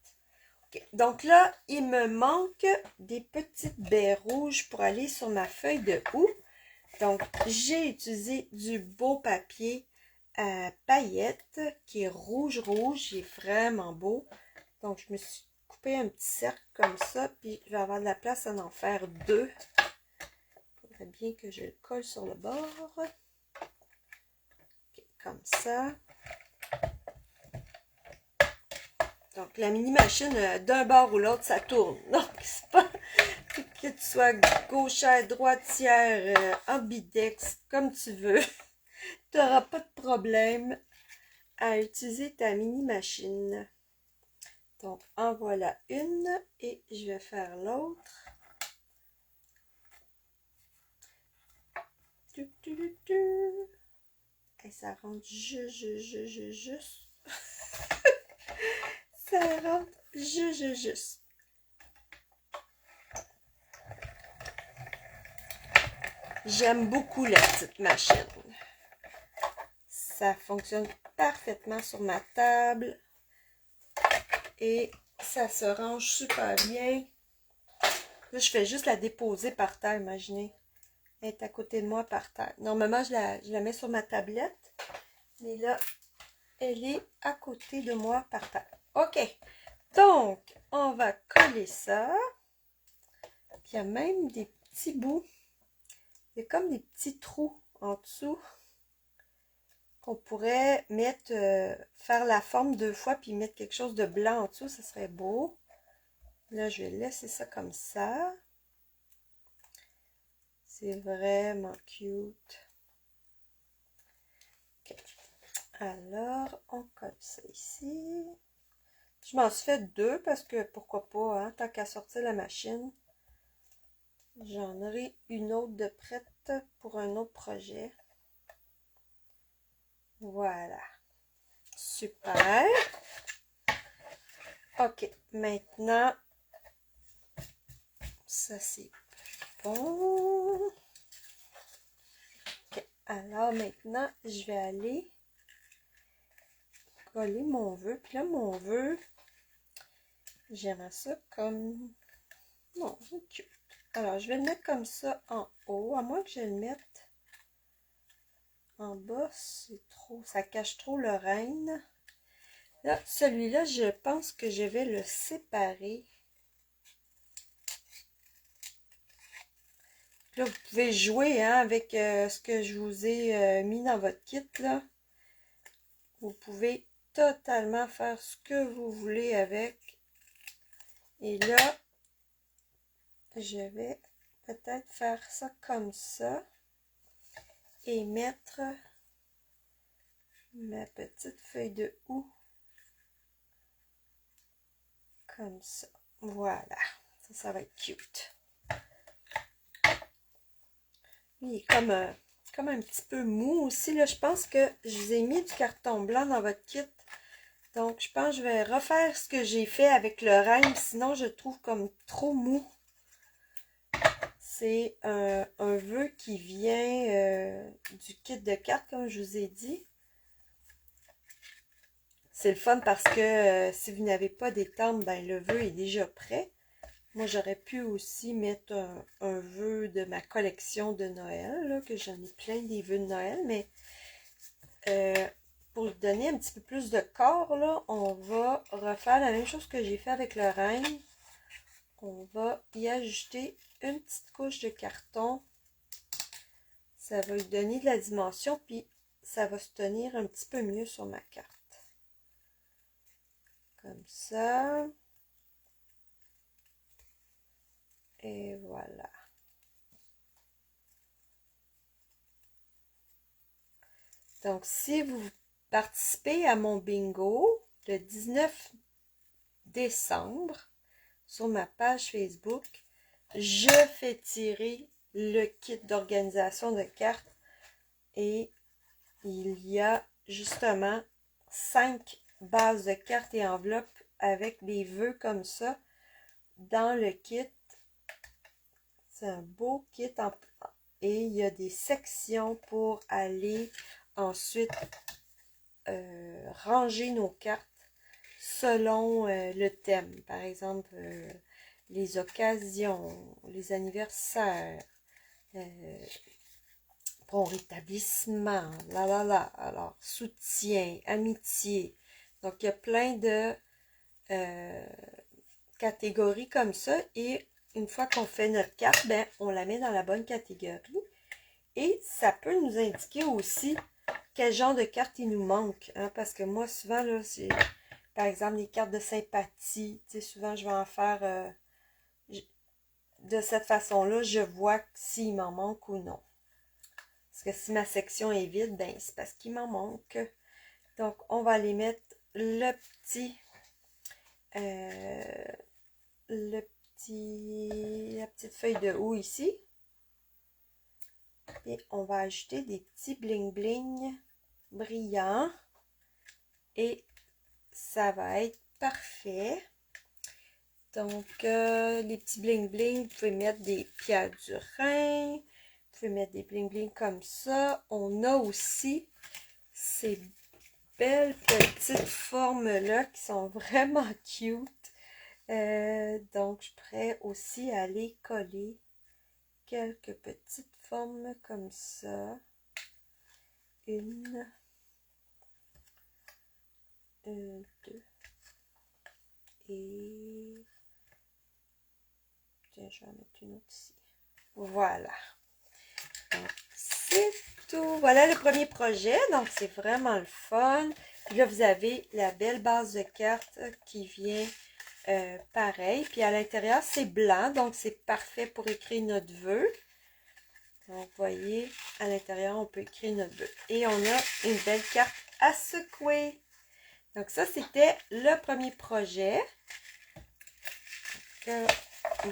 Okay. Donc là, il me manque des petites baies rouges pour aller sur ma feuille de houx. Donc, j'ai utilisé du beau papier à paillettes qui est rouge-rouge. Il est vraiment beau. Donc, je me suis coupé un petit cercle comme ça. Puis, je vais avoir de la place à en faire 2. Il faudrait bien que je le colle sur le bord. Okay, comme ça. Donc, la mini-machine, d'un bord ou l'autre, ça tourne. Donc, c'est pas que tu sois gauchère, droitière, ambidex, comme tu veux. Tu n'auras pas de problème à utiliser ta mini-machine. Donc, en voilà une et je vais faire l'autre. Et ça rentre juste. Ça rentre juste. J'aime beaucoup la petite machine. Ça fonctionne parfaitement sur ma table. Et ça se range super bien. Là, je fais juste la déposer par terre, imaginez. Elle est à côté de moi par terre. Normalement, je la mets sur ma tablette. Mais là, elle est à côté de moi par terre. OK. Donc, on va coller ça. Puis, il y a même des petits bouts. Il y a comme des petits trous en dessous qu'on pourrait mettre, faire la forme 2 fois, puis mettre quelque chose de blanc en dessous. Ça serait beau. Là, je vais laisser ça comme ça. C'est vraiment cute. Okay. Alors, on colle ça ici. Je m'en suis fait 2 parce que pourquoi pas, hein, tant qu'à sortir la machine. J'en aurai une autre de prête pour un autre projet. Voilà. Super. OK. Maintenant, ça c'est bon. OK. Alors maintenant, je vais aller coller mon vœu. Puis là, mon vœu, j'aimerais ça comme... Non, c'est cute. Alors, je vais le mettre comme ça en haut, à moins que je le mette en bas, c'est trop, ça cache trop le renne. Là, celui-là, je pense que je vais le séparer. Là, vous pouvez jouer hein, avec ce que je vous ai mis dans votre kit, là. Vous pouvez totalement faire ce que vous voulez avec. Et là, je vais peut-être faire ça comme ça. Et mettre ma petite feuille de houx comme ça. Voilà. Ça va être cute. Il est comme un petit peu mou aussi. Là, je pense que je vous ai mis du carton blanc dans votre kit. Donc, je pense que je vais refaire ce que j'ai fait avec le rime. Sinon, je trouve comme trop mou. C'est un vœu qui vient du kit de cartes, comme je vous ai dit. C'est le fun parce que si vous n'avez pas d'étampe, ben le vœu est déjà prêt. Moi, j'aurais pu aussi mettre un vœu de ma collection de Noël, là, que j'en ai plein des vœux de Noël, mais pour lui donner un petit peu plus de corps, là, on va refaire la même chose que j'ai fait avec le renne. On va y ajouter une petite couche de carton. Ça va lui donner de la dimension, puis ça va se tenir un petit peu mieux sur ma carte. Comme ça. Et voilà. Donc, si vous participez à mon bingo le 19 décembre, sur ma page Facebook, je fais tirer le kit d'organisation de cartes et il y a justement 5 bases de cartes et enveloppes avec des vœux comme ça dans le kit. C'est un beau kit et il y a des sections pour aller ensuite ranger nos cartes selon le thème. Par exemple, les occasions, les anniversaires, bon rétablissement, alors soutien, amitié. Donc, il y a plein de catégories comme ça et une fois qu'on fait notre carte, ben, on la met dans la bonne catégorie et ça peut nous indiquer aussi quel genre de carte il nous manque, hein, parce que moi, souvent, là, c'est, par exemple, les cartes de sympathie, tu sais, souvent, je vais en faire de cette façon-là, je vois s'il m'en manque ou non. Parce que si ma section est vide, ben, c'est parce qu'il m'en manque. Donc, on va aller mettre la petite feuille de haut ici. Et on va ajouter des petits bling bling brillants. Et ça va être parfait. Donc, les petits bling bling, vous pouvez mettre des pierres du Rhin. Vous pouvez mettre des bling bling comme ça. On a aussi ces belles petites formes-là qui sont vraiment cute. Donc, je pourrais aussi aller coller quelques petites formes comme ça. Une, deux, et... Tiens, je vais en mettre une autre ici. Voilà. Donc, c'est tout. Voilà le premier projet. Donc, c'est vraiment le fun. Puis là, vous avez la belle base de cartes qui vient pareil. Puis à l'intérieur, c'est blanc. Donc, c'est parfait pour écrire notre vœu. Donc, vous voyez, à l'intérieur, on peut écrire notre vœu. Et on a une belle carte à secouer. Donc, ça, c'était le premier projet.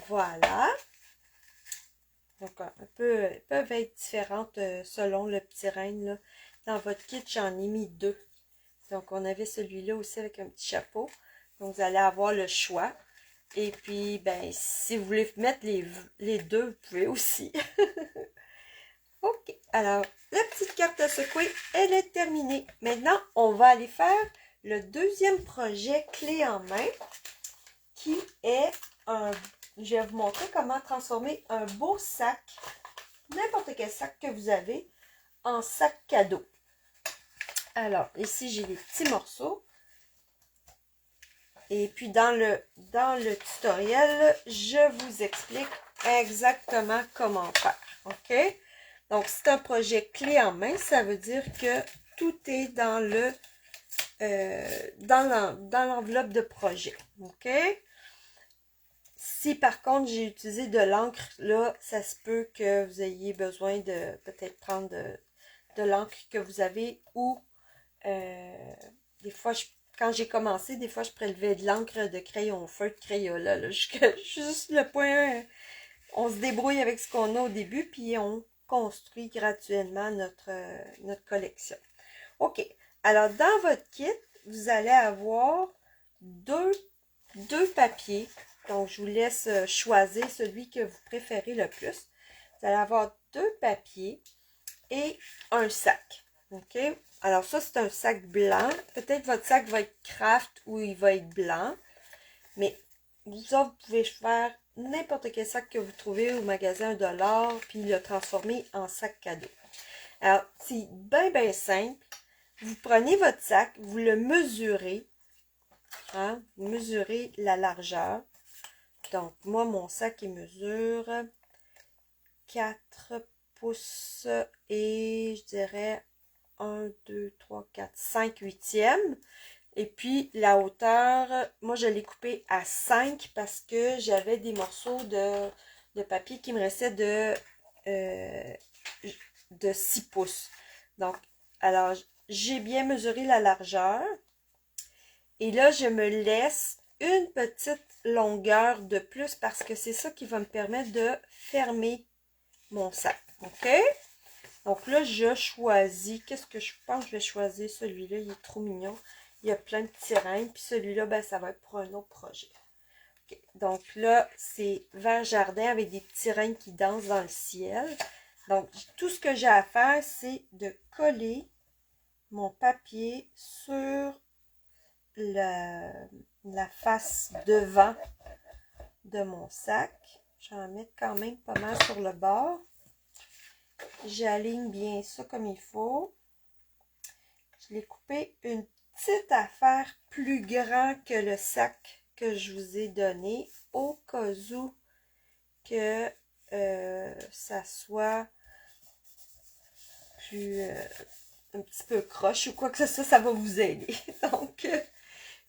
Voilà. Donc, peuvent être différentes selon le petit renne. Là. Dans votre kit, j'en ai mis 2. Donc, on avait celui-là aussi avec un petit chapeau. Donc, vous allez avoir le choix. Et puis, ben, si vous voulez mettre les deux, vous pouvez aussi. Ok, alors, la petite carte à secouer, elle est terminée. Maintenant, on va aller faire le deuxième projet clé en main, qui est un... Je vais vous montrer comment transformer un beau sac, n'importe quel sac que vous avez, en sac cadeau. Alors, ici, j'ai des petits morceaux. Et puis, dans le tutoriel, je vous explique exactement comment faire. OK? Donc, c'est un projet clé en main. Ça veut dire que tout est dans dans l'enveloppe de projet. OK? Si par contre j'ai utilisé de l'encre, là, ça se peut que vous ayez besoin de peut-être prendre de l'encre que vous avez ou des fois, quand j'ai commencé, des fois je prélevais de l'encre de crayon feu de Crayola. Là, juste le point, on se débrouille avec ce qu'on a au début, puis on construit graduellement notre collection. OK. Alors, dans votre kit, vous allez avoir deux papiers. Donc, je vous laisse choisir celui que vous préférez le plus. Vous allez avoir 2 papiers et un sac. OK? Alors, ça, c'est un sac blanc. Peut-être votre sac va être craft ou il va être blanc. Mais vous autres, vous pouvez faire n'importe quel sac que vous trouvez au magasin $1 puis le transformer en sac cadeau. Alors, c'est bien simple. Vous prenez votre sac, vous le mesurez. Hein, vous mesurez la largeur. Donc, moi, mon sac, il mesure 4 pouces et je dirais 1, 2, 3, 4, 5 huitièmes. Et puis, la hauteur, moi, je l'ai coupé à 5 parce que j'avais des morceaux de papier qui me restaient de 6 pouces. Donc, alors, j'ai bien mesuré la largeur. Et là, je me laisse une petite longueur de plus parce que c'est ça qui va me permettre de fermer mon sac. OK? Donc là, je choisis. Qu'est-ce que je pense que je vais choisir? Celui-là, il est trop mignon. Il y a plein de tirailles. Puis celui-là, ben, ça va être pour un autre projet. Okay. Donc là, c'est vert jardin avec des petits reines qui dansent dans le ciel. Donc, tout ce que j'ai à faire, c'est de coller mon papier sur la face devant de mon sac. Je vais en mettre quand même pas mal sur le bord. J'aligne bien ça comme il faut. Je l'ai coupé une petite affaire plus grand que le sac que je vous ai donné au cas où que ça soit plus un petit peu croche ou quoi que ce soit, ça va vous aider. Donc,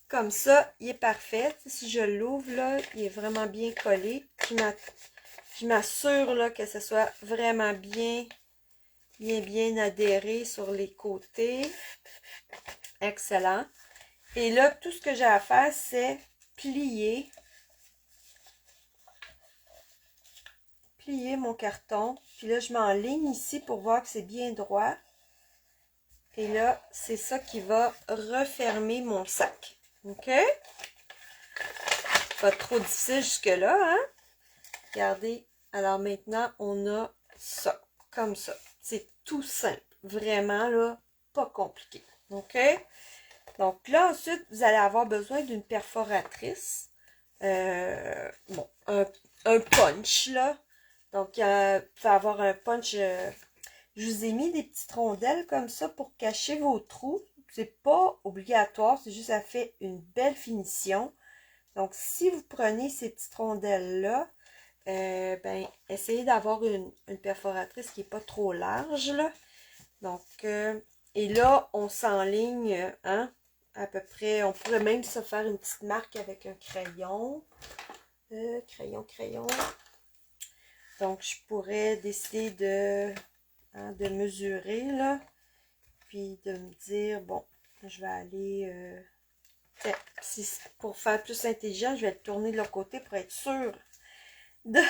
comme ça, il est parfait. Si je l'ouvre, là, il est vraiment bien collé. Je m'assure là que ce soit vraiment bien adhéré sur les côtés. Excellent. Et là, tout ce que j'ai à faire, c'est plier mon carton. Puis là, je m'enligne ici pour voir que c'est bien droit. Et là, c'est ça qui va refermer mon sac. OK? Pas trop difficile jusque-là, hein? Regardez. Alors maintenant, on a ça. Comme ça. C'est tout simple. Vraiment, là, pas compliqué. OK? Donc là, ensuite, vous allez avoir besoin d'une perforatrice. Bon, un punch, là. Donc, vous pouvez avoir un punch. Je vous ai mis des petites rondelles comme ça pour cacher vos trous. C'est pas obligatoire, c'est juste ça fait une belle finition. Donc, si vous prenez ces petites rondelles-là, ben, essayez d'avoir une perforatrice qui n'est pas trop large, là. Donc, et là, on s'enligne, hein, à peu près. On pourrait même se faire une petite marque avec un crayon. Crayon. Donc, je pourrais décider de mesurer, là. Puis de me dire, bon, je vais aller... pour faire plus intelligent, je vais le tourner de l'autre côté pour être sûr de,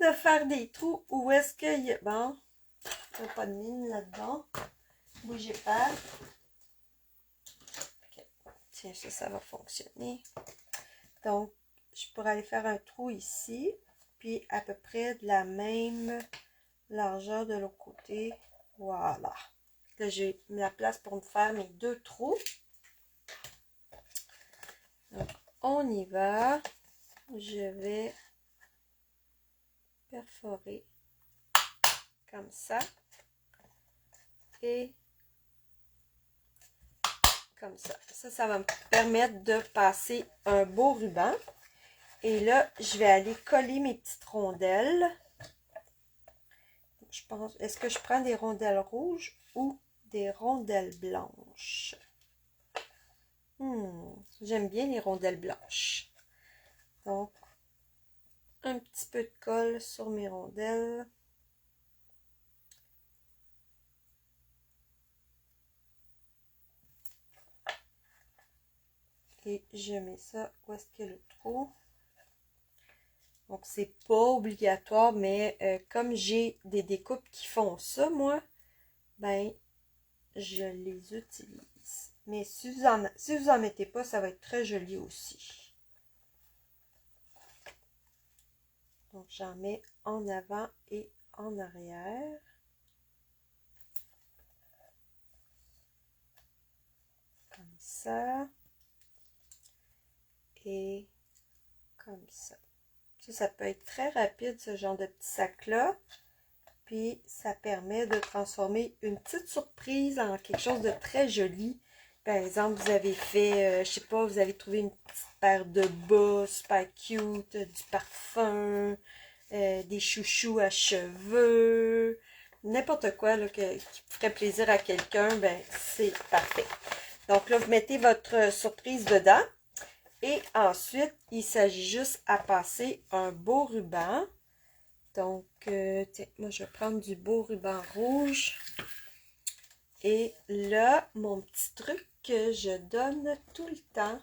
de faire des trous. Où est-ce qu'il y a... Bon, il n'y a pas de mine là-dedans. Bougez pas. Okay. Tiens, ça va fonctionner. Donc, je pourrais aller faire un trou ici. Puis à peu près de la même largeur de l'autre côté. Voilà. Là, j'ai mis la place pour me faire mes deux trous. Donc, on y va. Je vais perforer comme ça. Et comme ça. Ça va me permettre de passer un beau ruban. Et là, je vais aller coller mes petites rondelles. Je pense, est-ce que je prends des rondelles rouges ou des rondelles blanches? J'aime bien les rondelles blanches. Donc, un petit peu de colle sur mes rondelles. Et je mets ça où est-ce qu'il y a le trou. Donc, c'est pas obligatoire, mais comme j'ai des découpes qui font ça, moi, ben, je les utilise. Mais si vous en mettez pas, ça va être très joli aussi. Donc, j'en mets en avant et en arrière. Comme ça. Et comme ça. Ça peut être très rapide, ce genre de petit sac-là. Puis, ça permet de transformer une petite surprise en quelque chose de très joli. Par exemple, vous avez fait, je sais pas, vous avez trouvé une petite paire de bas super cute, du parfum, des chouchous à cheveux, n'importe quoi là, qui ferait plaisir à quelqu'un, ben c'est parfait. Donc là, vous mettez votre surprise dedans. Et ensuite, il s'agit juste à passer un beau ruban. Donc, tiens, moi, je vais prendre du beau ruban rouge. Et là, mon petit truc que je donne tout le temps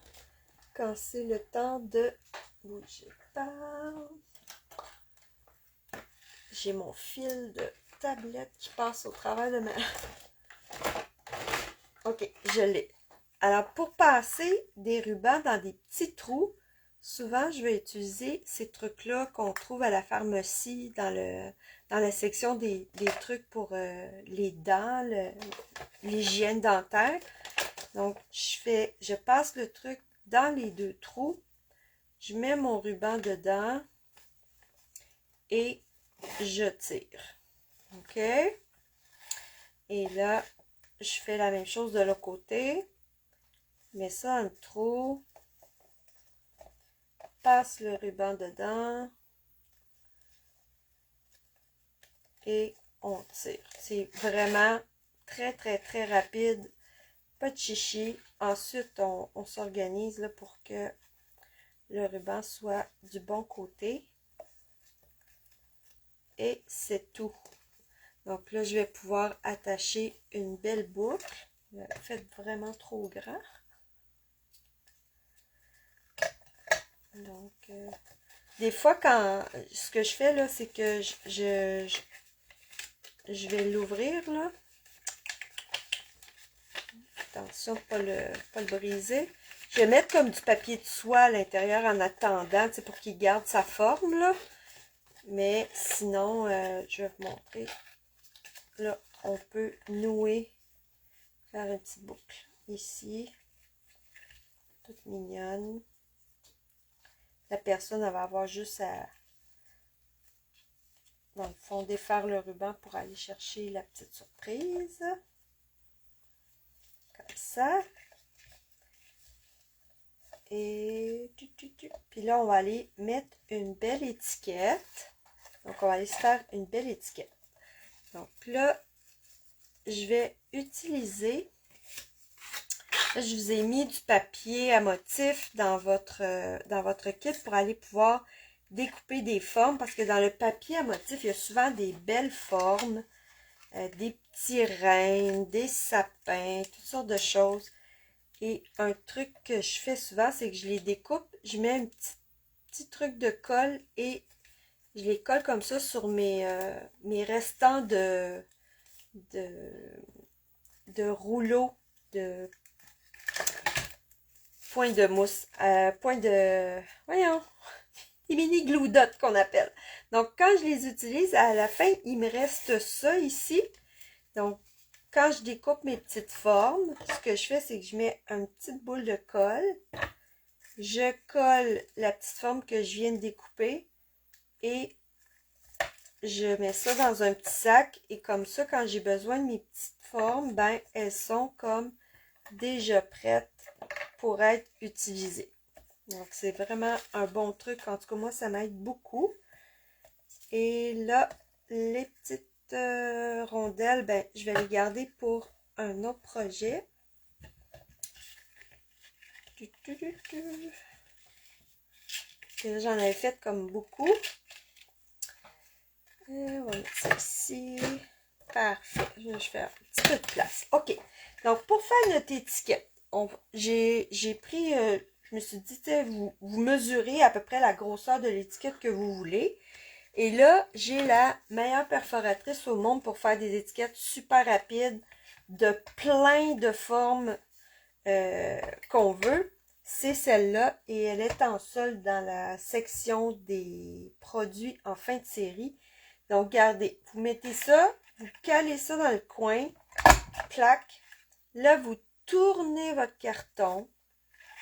quand c'est le temps de bouger pas. J'ai mon fil de tablette qui passe au travers de ma... Ok, je l'ai. Alors, pour passer des rubans dans des petits trous, souvent, je vais utiliser ces trucs-là qu'on trouve à la pharmacie dans la section des trucs pour les dents, l'hygiène dentaire. Donc, je passe le truc dans les deux trous, je mets mon ruban dedans et je tire. OK? Et là, je fais la même chose de l'autre côté. Je mets ça dans le trou. Passe le ruban dedans. Et on tire. C'est vraiment très, très, très rapide. Pas de chichi. Ensuite, on s'organise là pour que le ruban soit du bon côté. Et c'est tout. Donc là, je vais pouvoir attacher une belle boucle. Faites vraiment trop grand. Donc, des fois, ce que je fais là, c'est que je vais l'ouvrir là. Attention, pas le briser. Je vais mettre comme du papier de soie à l'intérieur en attendant, tu sais, pour qu'il garde sa forme là. Mais sinon, je vais vous montrer. Là, on peut nouer, faire une petite boucle ici. Toute mignonne. La personne, elle va avoir juste à, dans le fond, défaire le ruban pour aller chercher la petite surprise. Comme ça. Et puis là, on va aller mettre une belle étiquette. Donc, on va aller se faire une belle étiquette. Donc là, je vais utiliser... Là, je vous ai mis du papier à motif dans votre kit pour aller pouvoir découper des formes. Parce que dans le papier à motif, il y a souvent des belles formes. Des petits rennes, des sapins, toutes sortes de choses. Et un truc que je fais souvent, c'est que je les découpe. Je mets un petit truc de colle et je les colle comme ça sur mes restants de rouleaux de point de mousse, point de, voyons, des mini glue dots qu'on appelle. Donc, quand je les utilise, à la fin, il me reste ça ici. Donc, quand je découpe mes petites formes, ce que je fais, c'est que je mets une petite boule de colle. Je colle la petite forme que je viens de découper et je mets ça dans un petit sac. Et comme ça, quand j'ai besoin de mes petites formes, ben, elles sont comme déjà prêtes pour être utilisées. Donc, c'est vraiment un bon truc. En tout cas, moi, ça m'aide beaucoup. Et là, les petites rondelles, ben, je vais les garder pour un autre projet. J'en avais fait comme beaucoup. On va mettre ça ici. Parfait. Je vais faire un petit peu de place. OK. Donc, pour faire notre étiquette, j'ai pris, je me suis dit, vous mesurez à peu près la grosseur de l'étiquette que vous voulez. Et là, j'ai la meilleure perforatrice au monde pour faire des étiquettes super rapides de plein de formes qu'on veut. C'est celle-là et elle est en solde dans la section des produits en fin de série. Donc, regardez, vous mettez ça, vous calez ça dans le coin, clac. Là, vous tournez votre carton,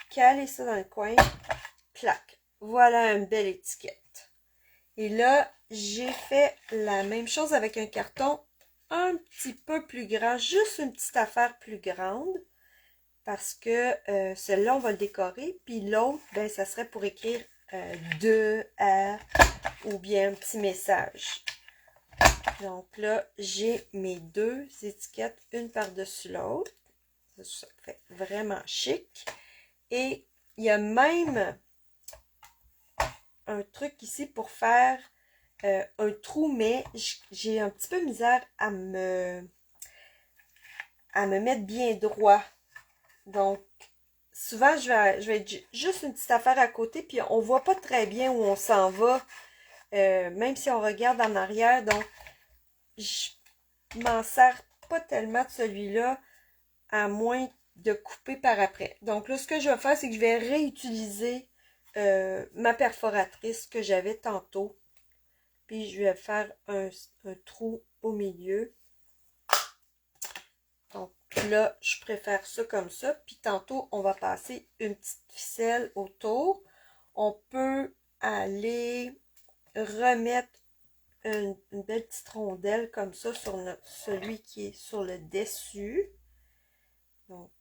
calez ça dans le coin, clac. Voilà une belle étiquette. Et là, j'ai fait la même chose avec un carton un petit peu plus grand, juste une petite affaire plus grande. Parce que celle-là, on va le décorer. Puis l'autre, ben, ça serait pour écrire de, à, ou bien un petit message. Donc là, j'ai mes deux étiquettes, une par-dessus l'autre. Ça fait vraiment chic. Et il y a même un truc ici pour faire un trou, mais j'ai un petit peu misère à me mettre bien droit. Donc, souvent, je vais être juste une petite affaire à côté, puis on voit pas très bien où on s'en va, même si on regarde en arrière. Donc, je m'en sers pas tellement de celui-là, à moins de couper par après. Donc là, ce que je vais faire, c'est que je vais réutiliser ma perforatrice que j'avais tantôt. Puis je vais faire un trou au milieu. Donc là, je préfère ça comme ça. Puis tantôt, on va passer une petite ficelle autour. On peut aller remettre une belle petite rondelle comme ça sur celui qui est sur le dessus. Donc,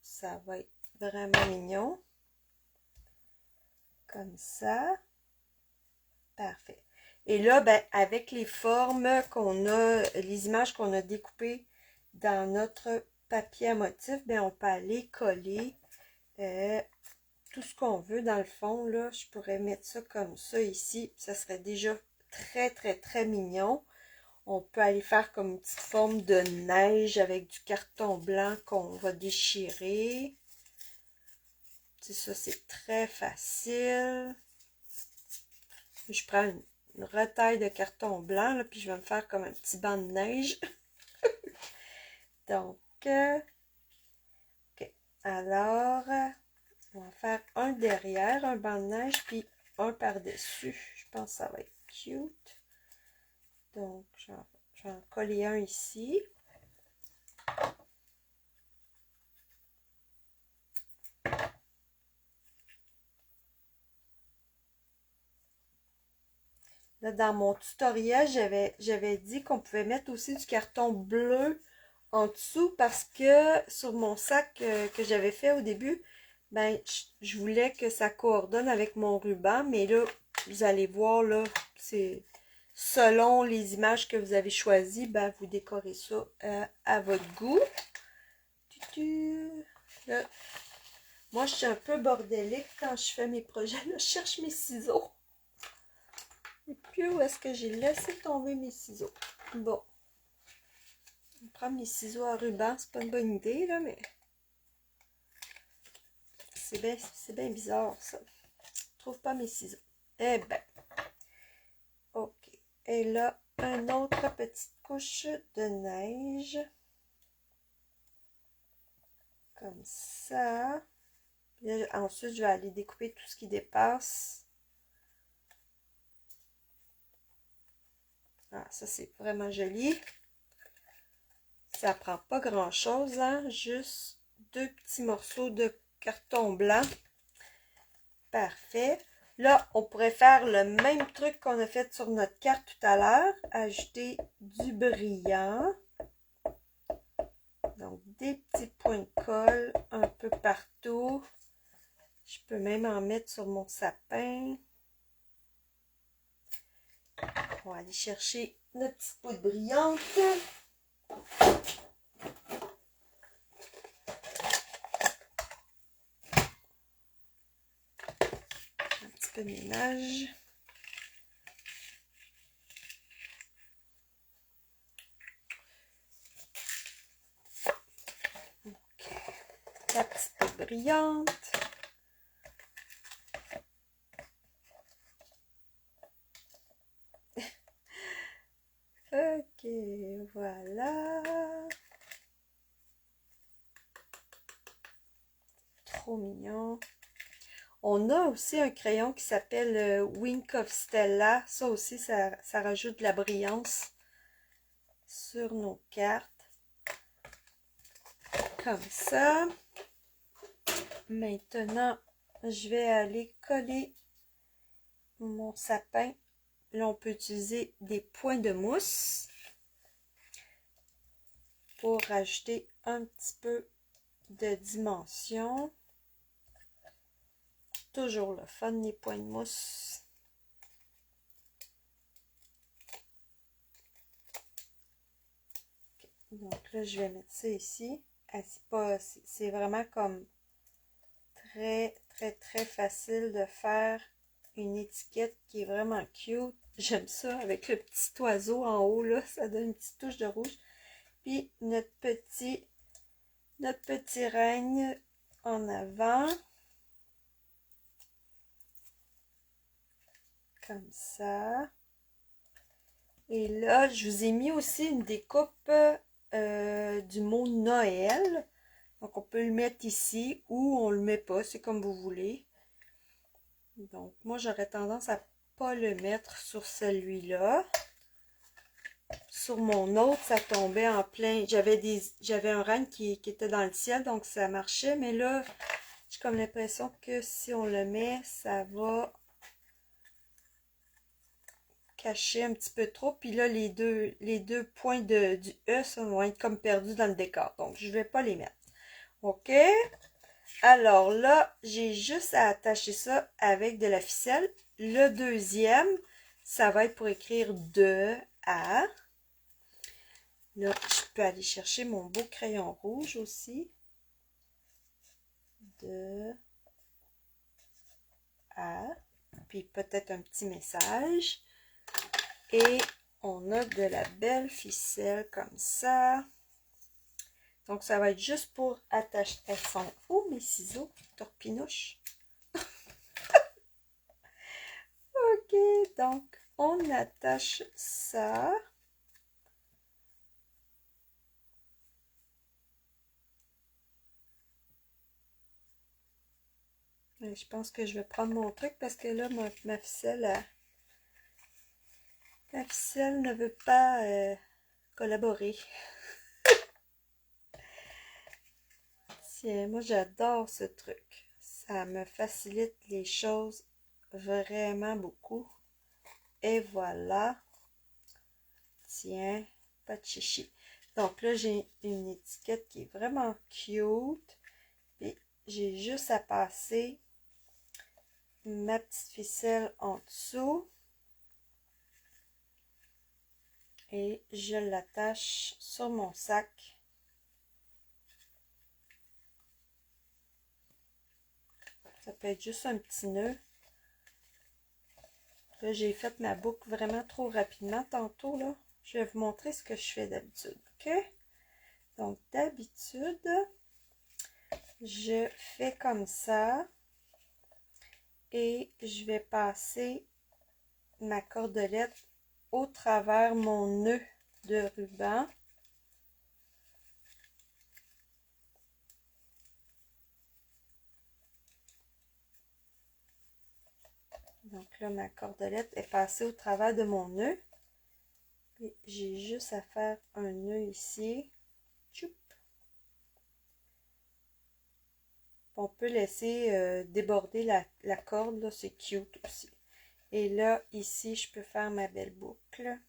ça va être vraiment mignon. Comme ça. Parfait. Et là, ben, avec les formes qu'on a, les images qu'on a découpées dans notre papier à motif, ben, on peut aller coller tout ce qu'on veut dans le fond. Là, je pourrais mettre ça comme ça ici. Ça serait déjà très, très, très mignon. On peut aller faire comme une petite forme de neige avec du carton blanc qu'on va déchirer. C'est ça, c'est très facile. Je prends une retaille de carton blanc, là, puis je vais me faire comme un petit banc de neige. Donc, ok. Alors, on va faire un derrière, un banc de neige, puis un par-dessus. Je pense que ça va être cute. Donc, je vais en coller un ici. Là, dans mon tutoriel, j'avais dit qu'on pouvait mettre aussi du carton bleu en dessous parce que sur mon sac que j'avais fait au début, ben, je voulais que ça coordonne avec mon ruban, mais là, vous allez voir, là, c'est selon les images que vous avez choisies, ben, vous décorez ça à votre goût. Là, moi, je suis un peu bordélique quand je fais mes projets. Là, je cherche mes ciseaux. Et puis, où est-ce que j'ai laissé tomber mes ciseaux? Bon. On prend mes ciseaux à ruban. C'est pas une bonne idée, là, mais c'est bien bizarre, ça. Je trouve pas mes ciseaux. Eh ben. OK. Et là, une autre petite couche de neige. Comme ça. Là, ensuite, je vais aller découper tout ce qui dépasse. Ah, ça, c'est vraiment joli. Ça prend pas grand-chose, hein? Juste deux petits morceaux de carton blanc. Parfait. Là, on pourrait faire le même truc qu'on a fait sur notre carte tout à l'heure. Ajouter du brillant. Donc, des petits points de colle un peu partout. Je peux même en mettre sur mon sapin. On va aller chercher notre petite poudre brillante. Un petit peu de ménage. Okay. La petite poudre brillante. Ok, voilà. Trop mignon. On a aussi un crayon qui s'appelle Wink of Stella. Ça aussi, ça rajoute de la brillance sur nos cartes. Comme ça. Maintenant, je vais aller coller mon sapin. Là, on peut utiliser des points de mousse pour rajouter un petit peu de dimension. Toujours le fun, les points de mousse. Okay. Donc là, je vais mettre ça ici. C'est vraiment comme très, très, très facile de faire une étiquette qui est vraiment cute. J'aime ça avec le petit oiseau en haut, là. Ça donne une petite touche de rouge. Puis notre petit règne en avant. Comme ça. Et là, je vous ai mis aussi une découpe du mot Noël. Donc, on peut le mettre ici ou on le met pas, c'est comme vous voulez. Donc, moi, j'aurais tendance à pas le mettre sur celui-là. Sur mon autre, ça tombait en plein. J'avais un règne qui était dans le ciel, donc ça marchait. Mais là, j'ai comme l'impression que si on le met, ça va cacher un petit peu trop. Puis là, les deux points du E, ça vont être comme perdus dans le décor. Donc, je vais pas les mettre. OK? Alors là, j'ai juste à attacher ça avec de la ficelle. Le deuxième, ça va être pour écrire de à. Là, je peux aller chercher mon beau crayon rouge aussi. De à. Puis peut-être un petit message. Et on a de la belle ficelle comme ça. Donc, ça va être juste pour attacher. Elles sont où mes ciseaux? Torpinouche. Ok, donc on attache ça. Et je pense que je vais prendre mon truc parce que là, ma ficelle, la ficelle ne veut pas collaborer. Tiens, moi j'adore ce truc. Ça me facilite les choses vraiment beaucoup. Et voilà. Tiens, pas de chichi. Donc là, j'ai une étiquette qui est vraiment cute. Et j'ai juste à passer ma petite ficelle en dessous. Et je l'attache sur mon sac. Ça peut être juste un petit nœud. Là, j'ai fait ma boucle vraiment trop rapidement tantôt, là. Je vais vous montrer ce que je fais d'habitude, OK? Donc, d'habitude, je fais comme ça. Et je vais passer ma cordelette au travers mon nœud de ruban. Donc là, ma cordelette est passée au travers de mon nœud. Et j'ai juste à faire un nœud ici. Tchoup. On peut laisser déborder la corde, c'est cute aussi. Et là, ici, je peux faire ma belle boucle.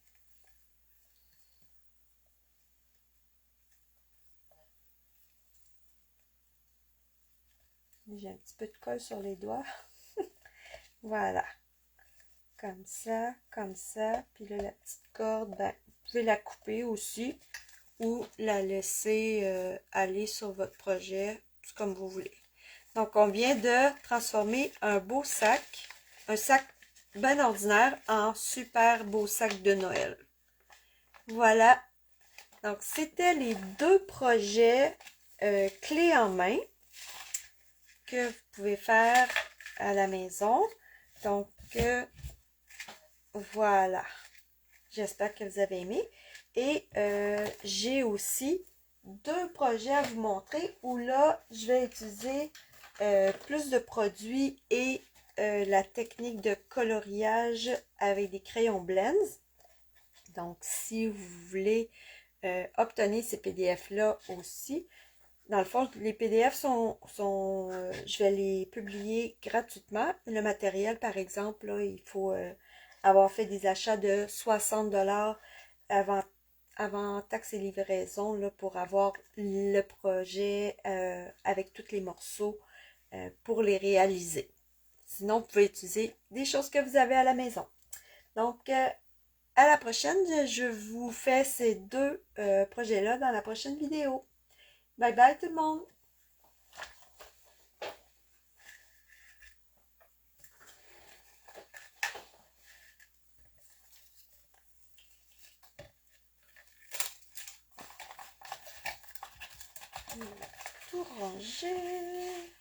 J'ai un petit peu de colle sur les doigts. Voilà. Comme ça, comme ça. Puis là, la petite corde, ben, vous pouvez la couper aussi ou la laisser aller sur votre projet, tout comme vous voulez. Donc, on vient de transformer un beau sac, un sac bien ordinaire, en super beau sac de Noël. Voilà. Donc, c'était les deux projets clés en main que vous pouvez faire à la maison. Donc, voilà. J'espère que vous avez aimé. Et j'ai aussi deux projets à vous montrer où là, je vais utiliser plus de produits et la technique de coloriage avec des crayons blends. Donc, si vous voulez obtenir ces PDF-là aussi, dans le fond, les PDF je vais les publier gratuitement. Le matériel, par exemple, là, il faut avoir fait des achats de 60$ avant taxes et livraison là, pour avoir le projet avec tous les morceaux pour les réaliser. Sinon, vous pouvez utiliser des choses que vous avez à la maison. Donc, à la prochaine, je vous fais ces deux projets-là dans la prochaine vidéo. Bye bye tout le monde! Tout ranger.